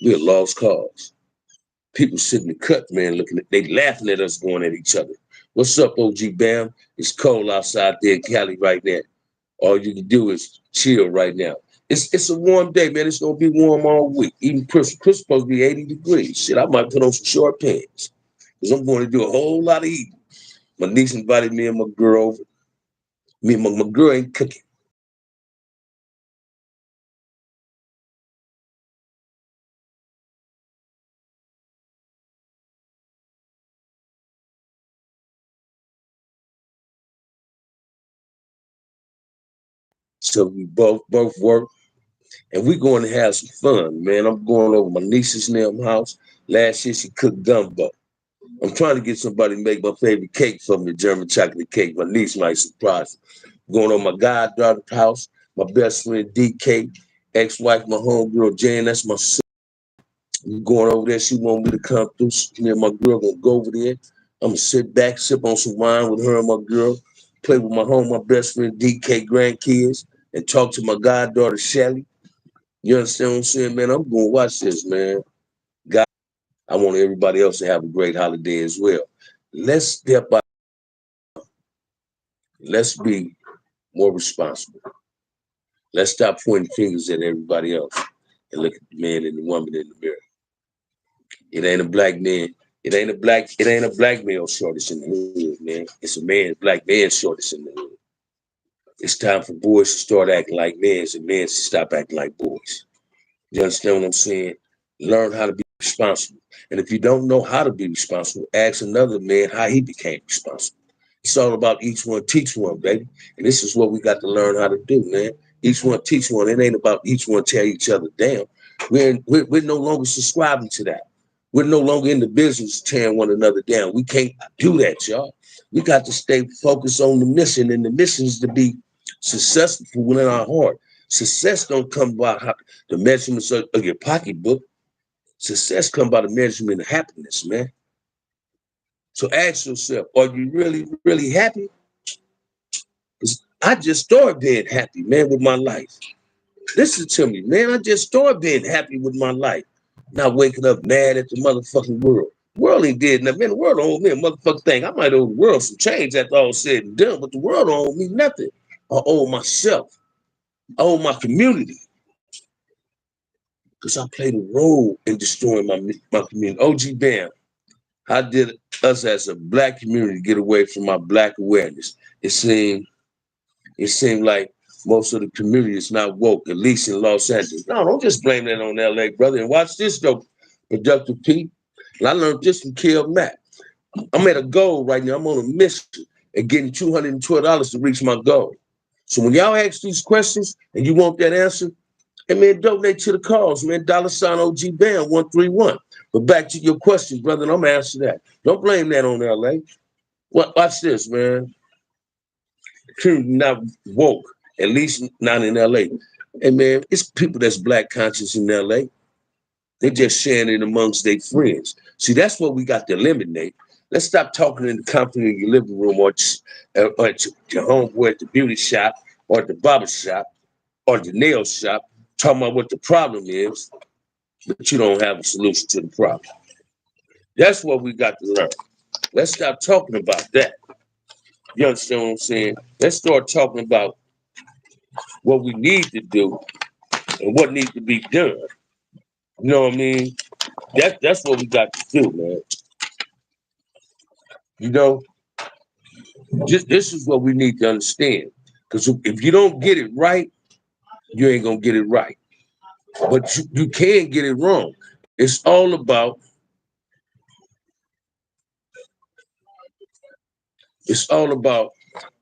we're a lost cause. People sitting in the cut, man, they laughing at us going at each other. What's up, OG Bam? It's cold outside there in Cali right now. All you can do is chill right now. It's a warm day, man. It's gonna be warm all week. Even Chris supposed to be 80 degrees. Shit, I might put on some short pants. Because I'm going to do a whole lot of eating. My niece invited me and my girl over. Me and my girl ain't cooking. So we both work, and we going to have some fun, man. I'm going over my niece's damn house. Last year she cooked gumbo. I'm trying to get somebody to make my favorite cake for me, German chocolate cake. My niece might surprise me. Going over my goddaughter's house, my best friend DK, ex-wife, my homegirl Jan. That's my sister. We going over there. She want me to come through. Me and my girl gonna go over there. I'm gonna sit back, sip on some wine with her and my girl, play with my best friend DK grandkids, and talk to my goddaughter Shelly. You understand what I'm saying, man? I'm gonna watch this, man. God, I want everybody else to have a great holiday as well. Let's step up. Let's be more responsible. Let's stop pointing fingers at everybody else and look at the man and the woman in the mirror. It ain't a black man. It ain't a black male shortage in the hood, man. It's a black man shortage in the hood. It's time for boys to start acting like men and men to stop acting like boys. You understand what I'm saying? Learn how to be responsible. And if you don't know how to be responsible, ask another man how he became responsible. It's all about each one teach one, baby. And this is what we got to learn how to do, man. Each one teach one. It ain't about each one tear each other down. We're no longer subscribing to that. We're no longer in the business of tearing one another down. We can't do that, y'all. We got to stay focused on the mission, and the mission is to be successful within our heart. Success don't come by the measurements of your pocketbook. Success come by the measurement of happiness, man. So ask yourself, are you really, really happy? Because I just started being happy, man, with my life. Listen to me, man. I just started being happy with my life. Not waking up mad at the motherfucking world. The world ain't dead nothing. Man, the world don't owe me a motherfucking thing. I might owe the world some change after all said and done, but the world don't owe me nothing. I owe myself. I owe my community. Because I played a role in destroying my community. OG Bam, how did us as a black community get away from our black awareness? It seemed like most of the community is not woke, at least in Los Angeles. No, don't just blame that on LA, brother. And watch this though, Productive P. And I learned this from Kill Matt. I'm at a goal right now. I'm on a mission and getting $212 to reach my goal. So when y'all ask these questions and you want that answer, and man, donate to the cause, man. $ OG Bam 131. But back to your question, brother, and I'm gonna answer that. Don't blame that on LA. Watch this, man. Not woke, at least not in LA. And man, it's people that's black conscious in LA. They just sharing it amongst their friends. See, that's what we got to eliminate. Let's stop talking in the company in your living room or at your homeboy at the beauty shop or at the barber shop or the nail shop, talking about what the problem is, but you don't have a solution to the problem. That's what we got to learn. Let's stop talking about that. You understand what I'm saying? Let's start talking about what we need to do and what needs to be done. You know what I mean? That's what we got to do, man. You know, Just this is what we need to understand. Because if you don't get it right, you ain't gonna get it right. But you can get it wrong. It's all about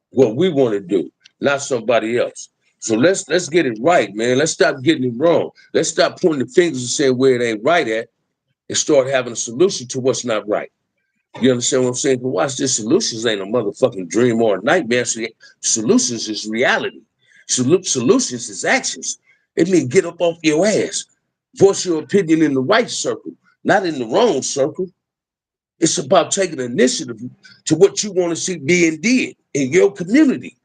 what we want to do, not somebody else. So let's get it right, man. Let's stop getting it wrong. Let's stop pointing the fingers and saying where it ain't right at, and start having a solution to what's not right. You understand what I'm saying? But watch this. Solutions ain't a motherfucking dream or a nightmare. Solutions is reality. Solutions is actions. It means get up off your ass. Voice your opinion in the right circle, not in the wrong circle. It's about taking initiative to what you want to see being did in your community.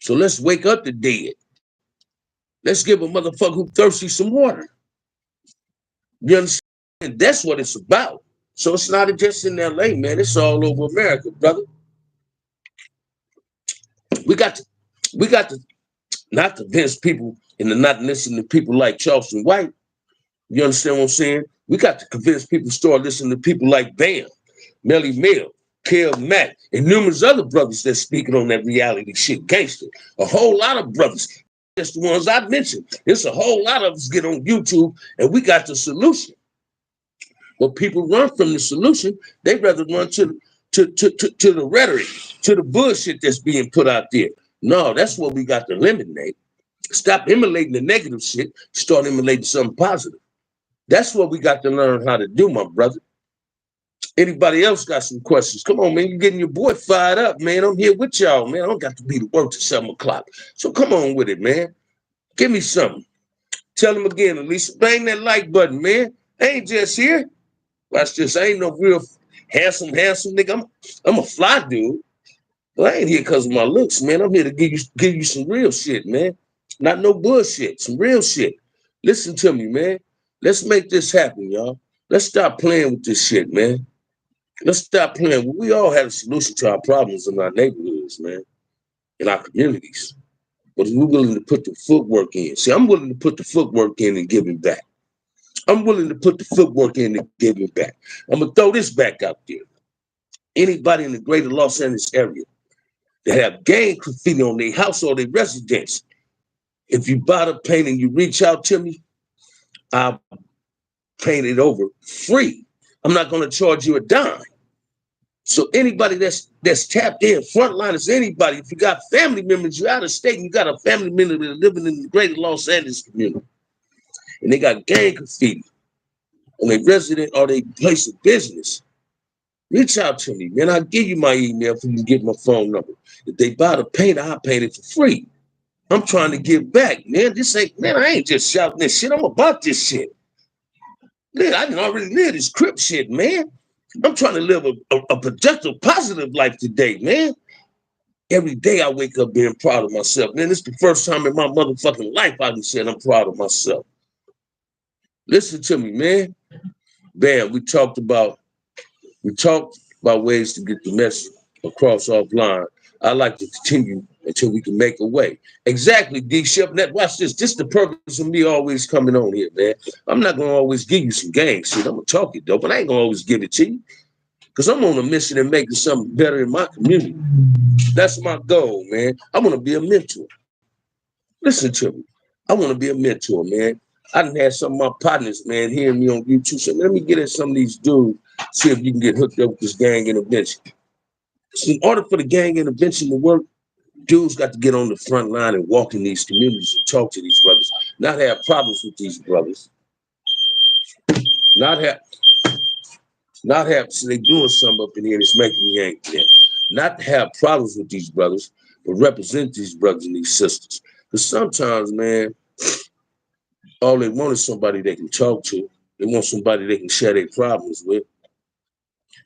So let's wake up the dead. Let's give a motherfucker who thirsty some water. You understand? That's what it's about. So it's not just in LA, man. It's all over America, brother. We got to not convince people and to not listen to people like Charleston White. You understand what I'm saying? We got to convince people to start listening to people like Bam, Melly Mel, Kel Mack, and numerous other brothers that's speaking on that reality shit, gangster. A whole lot of brothers. That's the ones I mentioned. There's a whole lot of us get on YouTube and we got the solution. But people run from the solution. They rather run to the rhetoric, to the bullshit that's being put out there. No, that's what we got to eliminate. Stop emulating the negative shit. Start emulating something positive. That's what we got to learn how to do, my brother. Anybody else got some questions? Come on, man. You're getting your boy fired up, man. I'm here with y'all, man. I don't got to be to work till 7 o'clock. So come on with it, man. Give me something. Tell them again, Alicia. Bang that like button, man. I ain't just here. Watch this. I ain't no real handsome nigga. I'm a fly dude. But I ain't here because of my looks, man. I'm here to give you some real shit, man. Not no bullshit. Some real shit. Listen to me, man. Let's make this happen, y'all. Let's stop playing with this shit, man. Let's stop playing. We all have a solution to our problems in our neighborhoods, man, in our communities. But we're willing to put the footwork in. See, I'm willing to put the footwork in and give it back. I'm willing to put the footwork in and give it back. I'm going to throw this back out there. Anybody in the greater Los Angeles area that have gang graffiti on their house or their residence, if you buy the paint and you reach out to me, I'll paint it over free. I'm not going to charge you a dime. So anybody that's tapped in, frontliners, anybody, if you got family members, you're out of state, and you got a family member living in the greater Los Angeles community, and they got gang graffiti on their resident or their place of business, reach out to me, man. I'll give you my email for you to get my phone number. If they buy the paint, I'll paint it for free. I'm trying to give back, man. I ain't just shouting this shit. I'm about this shit. Man, I didn't already live this Crip shit, man. I'm trying to live a productive, positive life today, man. Every day I wake up being proud of myself. Man, this is the first time in my motherfucking life I can say I'm proud of myself. Listen to me, man. Bam, we talked about ways to get the message across offline. I like to continue until we can make a way. Exactly, D Chef. Watch this. This is the purpose of me always coming on here, man. I'm not gonna always give you some gang shit. I'm gonna talk it though, but I ain't gonna always give it to you. Because I'm on a mission of making something better in my community. That's my goal, man. I want to be a mentor. Listen to me. I want to be a mentor, man. I done had some of my partners, man, hearing me on YouTube. So let me get at some of these dudes, see if you can get hooked up with this gang intervention. So in order for the gang intervention to work, dudes got to get on the front line and walk in these communities and talk to these brothers. Not have problems with these brothers. Not have, so they doing something up in here that's making me angry. Not have problems with these brothers, but represent these brothers and these sisters. Because sometimes, man, all they want is somebody they can talk to. They want somebody they can share their problems with.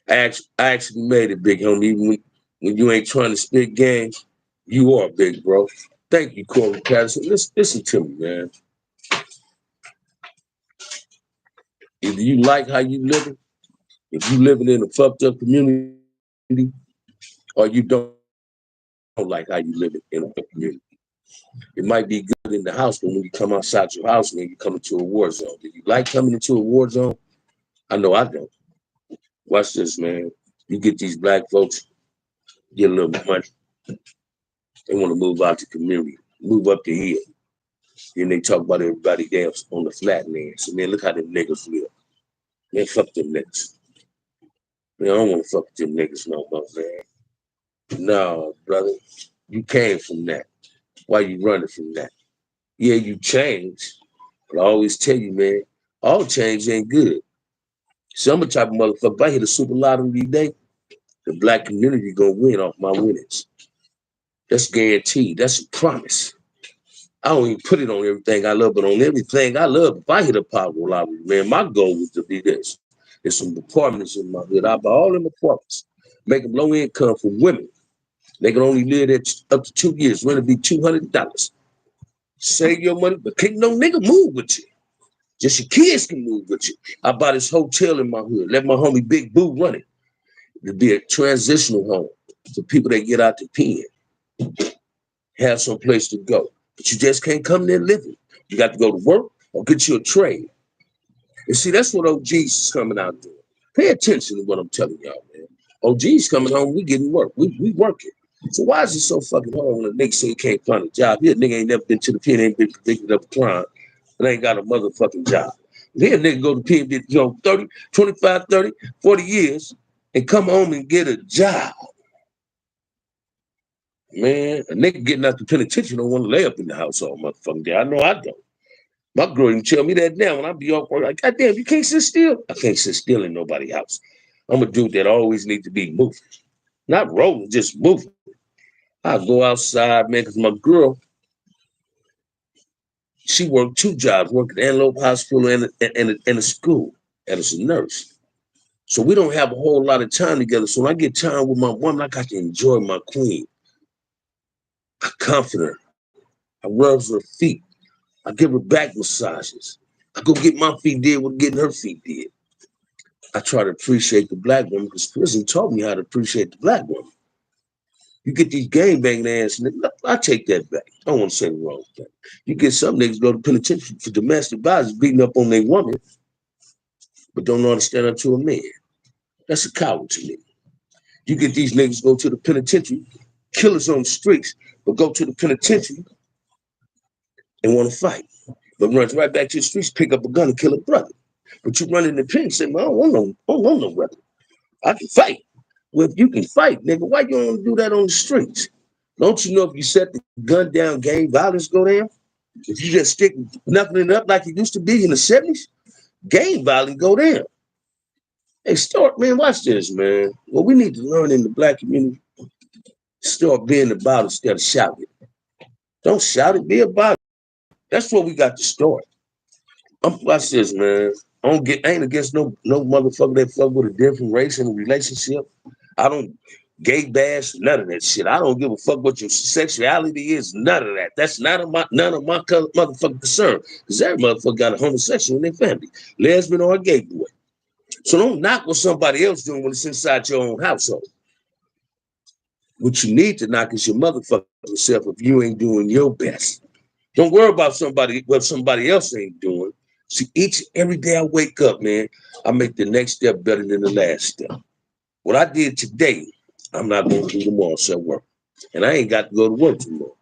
I actually made it, big homie. Even when you ain't trying to spit game, you are big, bro. Thank you, Corey Patterson. Listen to me, man. Either you like how you living, if you living in a fucked up community, or you don't like how you living in a community. It might be good in the house, but when you come outside your house, man, you come into a war zone. Do you like coming into a war zone? I know I don't. Watch this, man. You get these black folks get a little money. They want to move out the community, move up the hill. Then they talk about everybody else on the flatland. So man, look how them niggas live. Man, fuck them niggas. Man, I don't want to fuck with them niggas no more, man. No, brother. You came from that. Why you running from that? Yeah, you changed. But I always tell you, man, all change ain't good. So I'm a type of motherfucker. If I hit a super lottery today, the black community gonna win off my winnings. That's guaranteed. That's a promise. I don't even put it on everything I love, but on everything I love, if I hit a power lottery, man, my goal was to be this. There's some apartments in my hood. I buy all them apartments, make them low income for women. They can only live there up to 2 years. Rent will be $200. Save your money, but can't no nigga move with you. Just your kids can move with you. I buy this hotel in my hood. Let my homie Big Boo run it. It'll be a transitional home for people that get out the pen, have some place to go. But you just can't come there living. You got to go to work or get you a trade. And see, that's what OGs is coming out doing. Pay attention to what I'm telling y'all, man. OGs coming home, we getting work. We working. So why is it so fucking hard when a nigga say he can't find a job? Here, nigga ain't never been to the pen, ain't been convicted of a crime, but ain't got a motherfucking job. Here, nigga go to pen, did 30, 25, 30, 40 years, and come home and get a job. Man, a nigga getting out the penitentiary don't want to lay up in the house all motherfucking day. I know I don't. My girl even tell me that now when I be off work. Like, goddamn, you can't sit still. I can't sit still in nobody's house. I'm a dude that always need to be moving. Not rolling, just moving. I go outside, man, because my girl, she worked 2 jobs, worked at Antelope Hospital and a school as a nurse. So we don't have a whole lot of time together. So when I get time with my woman, I got to enjoy my queen. I comfort her. I rub her feet. I give her back massages. I go get my feet did with getting her feet did. I try to appreciate the black woman because prison taught me how to appreciate the black woman. You get these gangbanging ass niggas, I take that back. I don't want to say the wrong thing. You get some niggas go to penitentiary for domestic violence, beating up on their woman, but don't know how to stand up to a man. That's a coward to me. You get these niggas go to the penitentiary, killers on the streets, but go to the penitentiary and want to fight. But runs right back to the streets, pick up a gun and kill a brother. But you run in the pen and say, man, I don't want no weapon. I can fight. Well, if you can fight, nigga, why you don't do that on the streets? Don't you know if you set the gun down, gang violence go down? If you just stick knuckling it up like it used to be in the 70s, gang violence go down. Hey, start, man, watch this, man. What we need to learn in the black community, start being about it instead of shouting. Don't shout it, be about it. That's what we got to start. Watch this, man. I ain't against no motherfucker that fuck with a different race in a relationship. I don't gay bash, none of that shit. I don't give a fuck what your sexuality is, none of that. That's none of my motherfucking concern. Because every motherfucker got a homosexual in their family, lesbian or a gay boy. So don't knock what somebody else doing when it's inside your own household. What you need to knock is your motherfucking self if you ain't doing your best. Don't worry about what somebody else ain't doing. See, every day I wake up, man, I make the next step better than the last step. What I did today, I'm not going to do tomorrow, so work. And I ain't got to go to work tomorrow,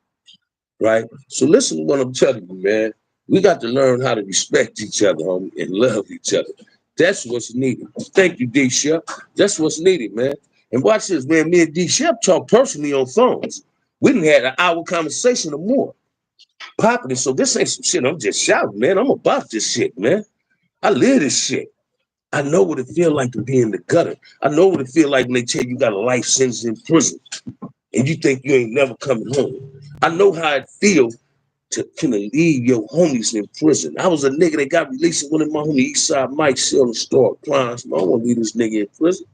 right? So listen to what I'm telling you, man. We got to learn how to respect each other, homie, and love each other. That's what's needed. Thank you, D. Shep. That's what's needed, man. And watch this, man. Me and D. Shep talk personally on phones. We done had an hour conversation or more. Popping it. So this ain't some shit I'm just shouting, man. I'm about this shit, man. I live this shit. I know what it feel like to be in the gutter. I know what it feel like when they tell you got a life sentence in prison and you think you ain't never coming home. I know how it feels to leave your homies in prison. I was a nigga that got released and one of my homies, Eastside Mike, selling store clients. I don't want to leave this nigga in prison.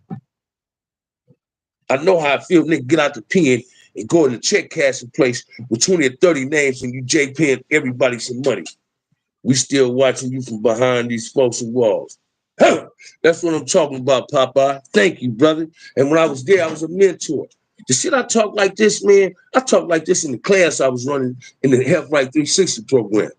I know how I feel, nigga, get out the pen and go in the check cashing place with 20 or 30 names and you paying everybody some money. We still watching you from behind these folks and walls. Huh. That's what I'm talking about, Popeye. Thank you, brother. And when I was there, I was a mentor. The shit I talk like this, man, I talk like this in the class I was running in the Health Right 360 program.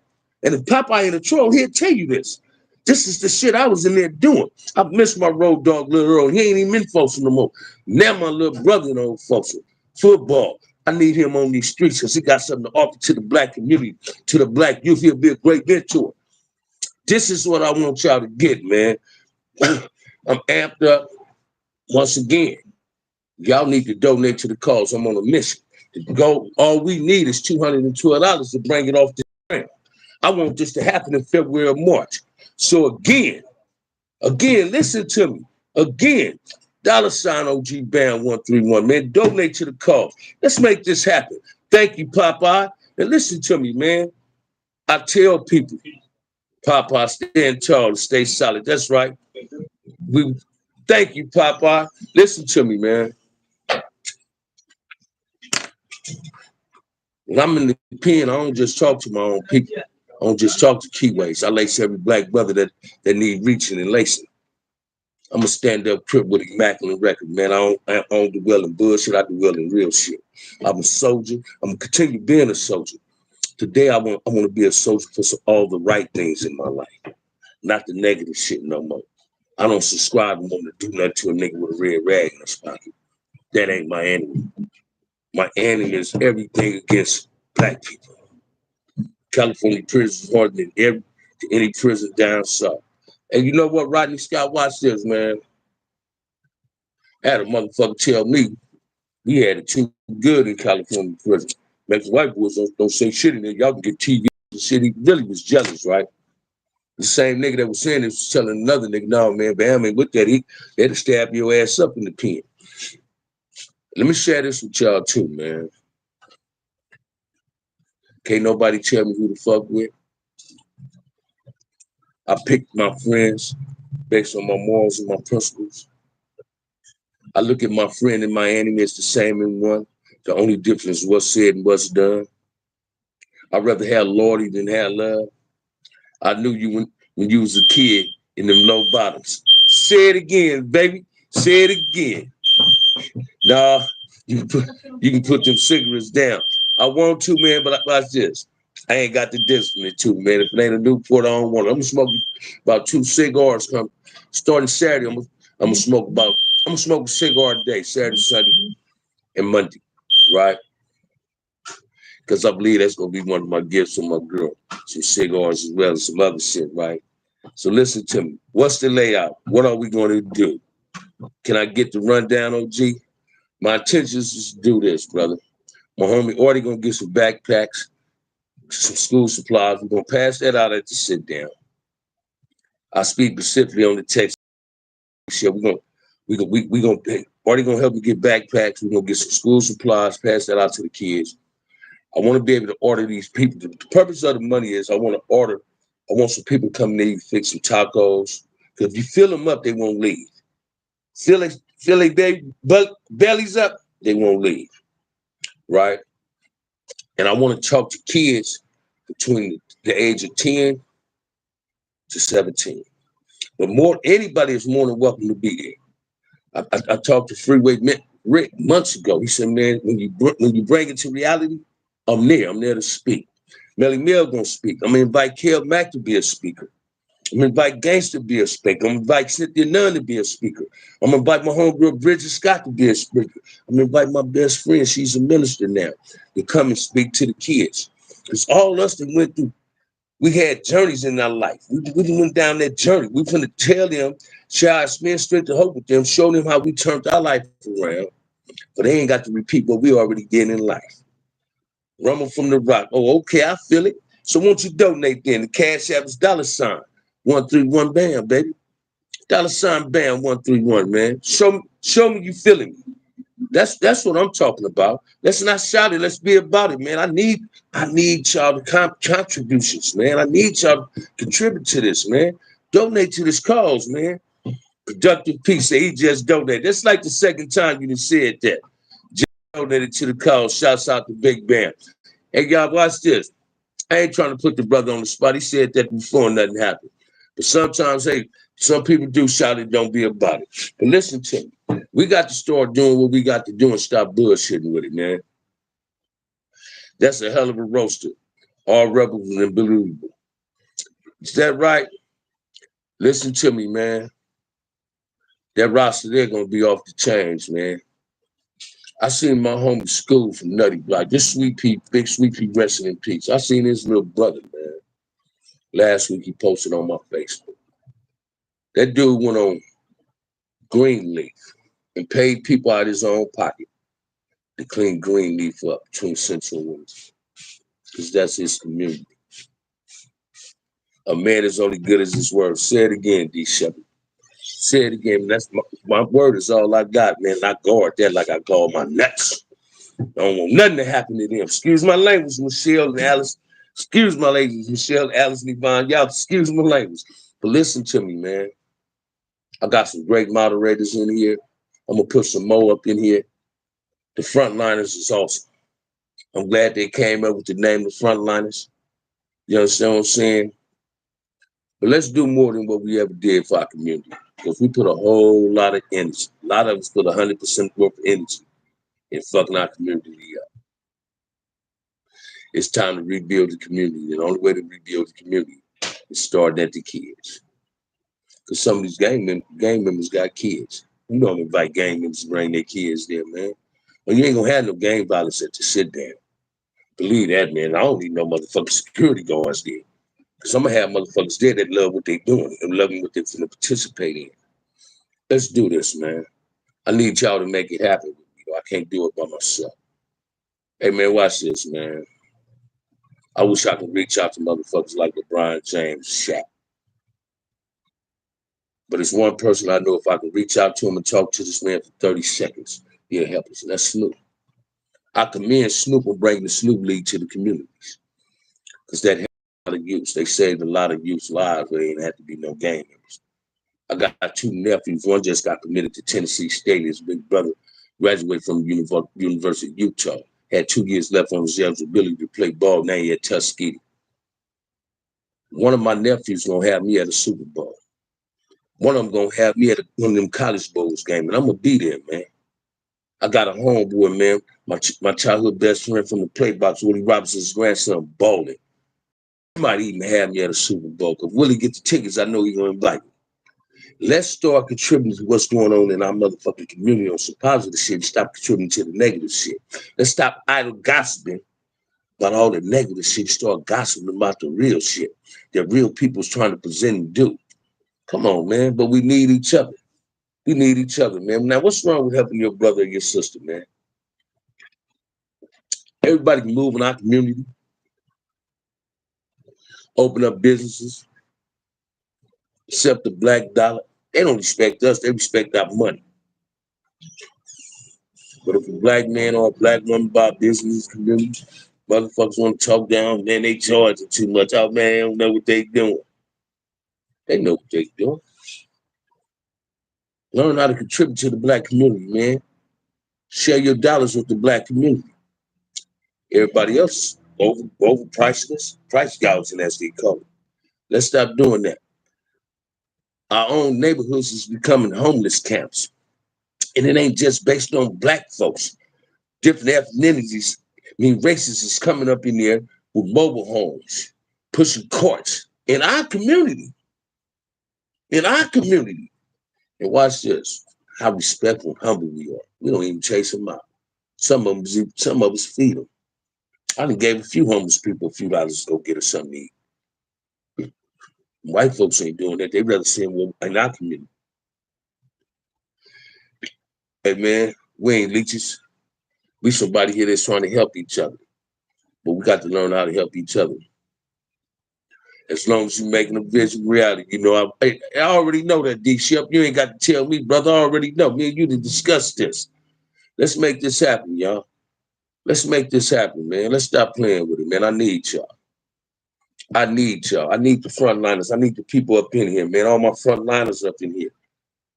And if Popeye ain't a troll, he'll tell you this. This is the shit I was in there doing. I missed my road dog, Little Earl. He ain't even in Folsom no more. Now my little brother in old Folsom. Football. I need him on these streets because he got something to offer to the black community, to the black youth. He'll be a great mentor. This is what I want y'all to get, man. I'm amped up. Once again, y'all need to donate to the cause. I'm on a mission. To go, all we need is $212 to bring it off the ground. I want this to happen in February or March. So again, listen to me. Again, $ OG Band 131, man. Donate to the cause. Let's make this happen. Thank you, Popeye. And listen to me, man. I tell people, Popeye, stand tall and stay solid. That's right. Thank you, Popeye. Listen to me, man. When I'm in the pen, I don't just talk to my own people. I don't just talk to Keyways. I lace every black brother that need reaching and lacing. I'm a stand-up crip with immaculate record, man. I don't do well in bullshit. I do well in real shit. I'm a soldier. I'm gonna continue being a soldier. Today, I want to be a soldier for all the right things in my life, not the negative shit no more. I don't subscribe and want to do nothing to a nigga with a red rag in his pocket. That ain't my enemy. My enemy is everything against black people. California prison is harder than any prison down south. And you know what, Rodney Scott, watch this, man. I had a motherfucker tell me we had it too good in California prison. Man, the white boys don't say shit in there. Y'all can get TV and shit. He really was jealous, right? The same nigga that was saying this was telling another nigga, no, man, Bam ain't with that. They'd stab your ass up in the pen. Let me share this with y'all too, man. Can't nobody tell me who to fuck with. I pick my friends based on my morals and my principles. I look at my friend and my enemy as the same in one. The only difference is what's said and what's done. I'd rather have loyalty than have love. I knew you when you was a kid in them low bottoms. Say it again, baby. Say it again. Nah, you can put them cigarettes down. I want to, man, but watch this. I ain't got the discipline too, man. If it ain't a Newport, I don't want it. I'm gonna smoke about 2 cigars starting Saturday. I'm gonna smoke a cigar a day, Saturday, Sunday, and Monday, right? Because I believe that's gonna be one of my gifts from my girl. Some cigars as well as some other shit, right? So listen to me. What's the layout? What are we gonna do? Can I get the rundown, OG? My intentions is to do this, brother. My homie already gonna get some backpacks, some school supplies. We're gonna pass that out at the sit down. I speak specifically on the text. We gonna already gonna help me get backpacks. We're gonna get some school supplies, pass that out to the kids. I want to be able to order these people. The purpose of the money is I want some people coming in, fix some tacos. Because if you fill them up, they won't leave. Fill their bellies up, they won't leave. Right? And I want to talk to kids between the age of 10 to 17. But anybody is more than welcome to be there. I talked to Freeway Rick months ago. He said, man, when you bring it to reality, I'm there. I'm there to speak. Melly Mill gonna speak. I'm gonna invite Kel Mack to be a speaker. I'm gonna invite Gangsta to be a speaker. I'm gonna invite Cynthia Nunn to be a speaker. I'm gonna invite my homegirl Bridget Scott to be a speaker. I'm gonna invite my best friend, she's a minister now, to come and speak to the kids. Because all us that went through, we had journeys in our life. We went down that journey. We finna tell them, share spend strength to hope with them, show them how we turned our life around. But they ain't got to repeat what we already did in life. Rumble from the Rock. Oh, okay, I feel it. So won't you donate then? The Cash App is $ 131 BAM, baby. $ BAM 131, man. Show me you feeling me. That's what I'm talking about. Let's not shout it. Let's be about it, man. I need y'all to contributions, man. I need y'all to contribute to this, man. Donate to this cause, man. Productive Peace. He just donated. That's like the second time you done said that. Just donated to the cause. Shouts out to Big Bam. Hey, y'all, watch this. I ain't trying to put the brother on the spot. He said that before nothing happened. But sometimes, hey, some people do shout it, don't be about it. But listen to me. We got to start doing what we got to do and stop bullshitting with it, man. That's a hell of a roaster. All rebels and unbelievable. Is that right? Listen to me, man. That roster, they're going to be off the chains, man. I seen my homie School from Nutty Block. This Sweet Pea, Big Sweet Pea, resting in peace. I seen his little brother, man. Last week he posted on my Facebook. That dude went on Greenleaf and paid people out of his own pocket to clean Greenleaf up between Central and Windsor. Because that's his community. A man is only good as his word. Say it again, D. Shepard. Say it again. That's my word is all I got, man. I guard that like I guard my nuts. I don't want nothing to happen to them. Excuse my language, Michelle and Alice. Excuse my ladies, Michelle, Alice, and Yvonne. Y'all, excuse my language. But listen to me, man. I got some great moderators in here. I'm going to put some more up in here. The Frontliners is awesome. I'm glad they came up with the name of Frontliners. You understand what I'm saying? But let's do more than what we ever did for our community. Because we put a whole lot of energy. A lot of us put 100% worth of energy in fucking our community up. It's time to rebuild the community. And the only way to rebuild the community is starting at the kids. Because some of these gang members got kids. You don't invite gang members to bring their kids there, man. Well, you ain't gonna have no gang violence at the sit down. Believe that, man. I don't need no motherfucking security guards there. Because I'm gonna have motherfuckers there that love what they doing and loving what they're gonna participate in. Let's do this, man. I need y'all to make it happen with me. I can't do it by myself. Hey, man, watch this, man. I wish I could reach out to motherfuckers like LeBron James, Shaq. But it's one person I know if I can reach out to him and talk to this man for 30 seconds, he'll help us. And that's Snoop. I commend Snoop on bringing the Snoop League to the communities. Because that helped a lot of youth. They saved a lot of youth's lives where they didn't have to be no gang members. I got two nephews. One just got committed to Tennessee State. His big brother graduated from University of Utah. Had 2 years left on his eligibility to play ball. Now he at Tuskegee. One of my nephews gonna have me at a Super Bowl. One of them gonna have me at one of them college bowls game, and I'm gonna be there, man. I got a homeboy, man, my childhood best friend from the play box, Willie Robinson's grandson, balling. He might even have me at a Super Bowl. Because Willie get the tickets, I know he's gonna invite me. Let's start contributing to what's going on in our motherfucking community on some positive shit and stop contributing to the negative shit. Let's stop idle gossiping about all the negative shit, start gossiping about the real shit that real people's trying to present and do. Come on, man. But we need each other. We need each other, man. Now, what's wrong with helping your brother or your sister, man? Everybody can move in our community, open up businesses, accept the black dollar. They don't respect us. They respect our money. But if a black man or a black woman buy business community, motherfuckers want to talk down, then they charge it too much. Oh, man, they don't know what they doing. They know what they doing. Learn how to contribute to the black community, man. Share your dollars with the black community. Everybody else overpricing us, price gouging as they call it. Let's stop doing that. Our own neighborhoods is becoming homeless camps. And it ain't just based on black folks. Different ethnicities, races is coming up in there with mobile homes, pushing carts in our community. In our community. And watch this, how respectful and humble we are. We don't even chase them out. Some of us feed them. I done gave a few homeless people a few dollars to go get us something to eat. White folks ain't doing that. They rather see them in our community. Hey, man, we ain't leeches. We somebody here that's trying to help each other. But we got to learn how to help each other. As long as you're making a vision reality, you know, I already know that, D-Shep. You ain't got to tell me, brother. I already know. Me and you to discuss this. Let's make this happen, y'all. Let's make this happen, man. Let's stop playing with it, man. I need y'all. I need y'all. I need the frontliners. I need the people up in here, man. All my frontliners up in here.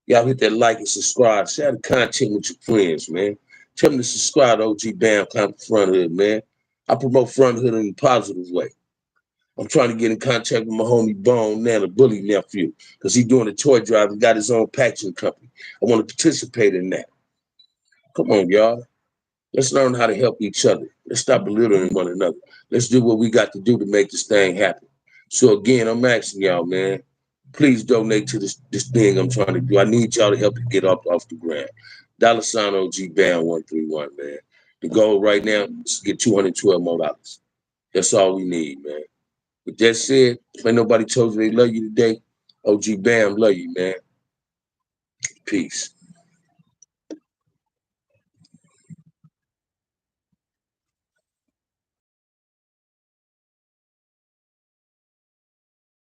Y'all hit that like and subscribe. Share the content with your friends, man. Tell them to subscribe to OG Bam Front Hood, man. I promote Front Hood in a positive way. I'm trying to get in contact with my homie Bone now, the bully nephew, because he's doing a toy drive and got his own packaging company. I want to participate in that. Come on, y'all. Let's learn how to help each other. Let's stop belittling one another. Let's do what we got to do to make this thing happen. So again, I'm asking y'all, man, please donate to this thing I'm trying to do. I need y'all to help it get off the ground. $ OG Bam 131, man. The goal right now is to get $212 more. That's all we need, man. With that said, if ain't nobody told you they love you today, OG Bam love you, man. Peace.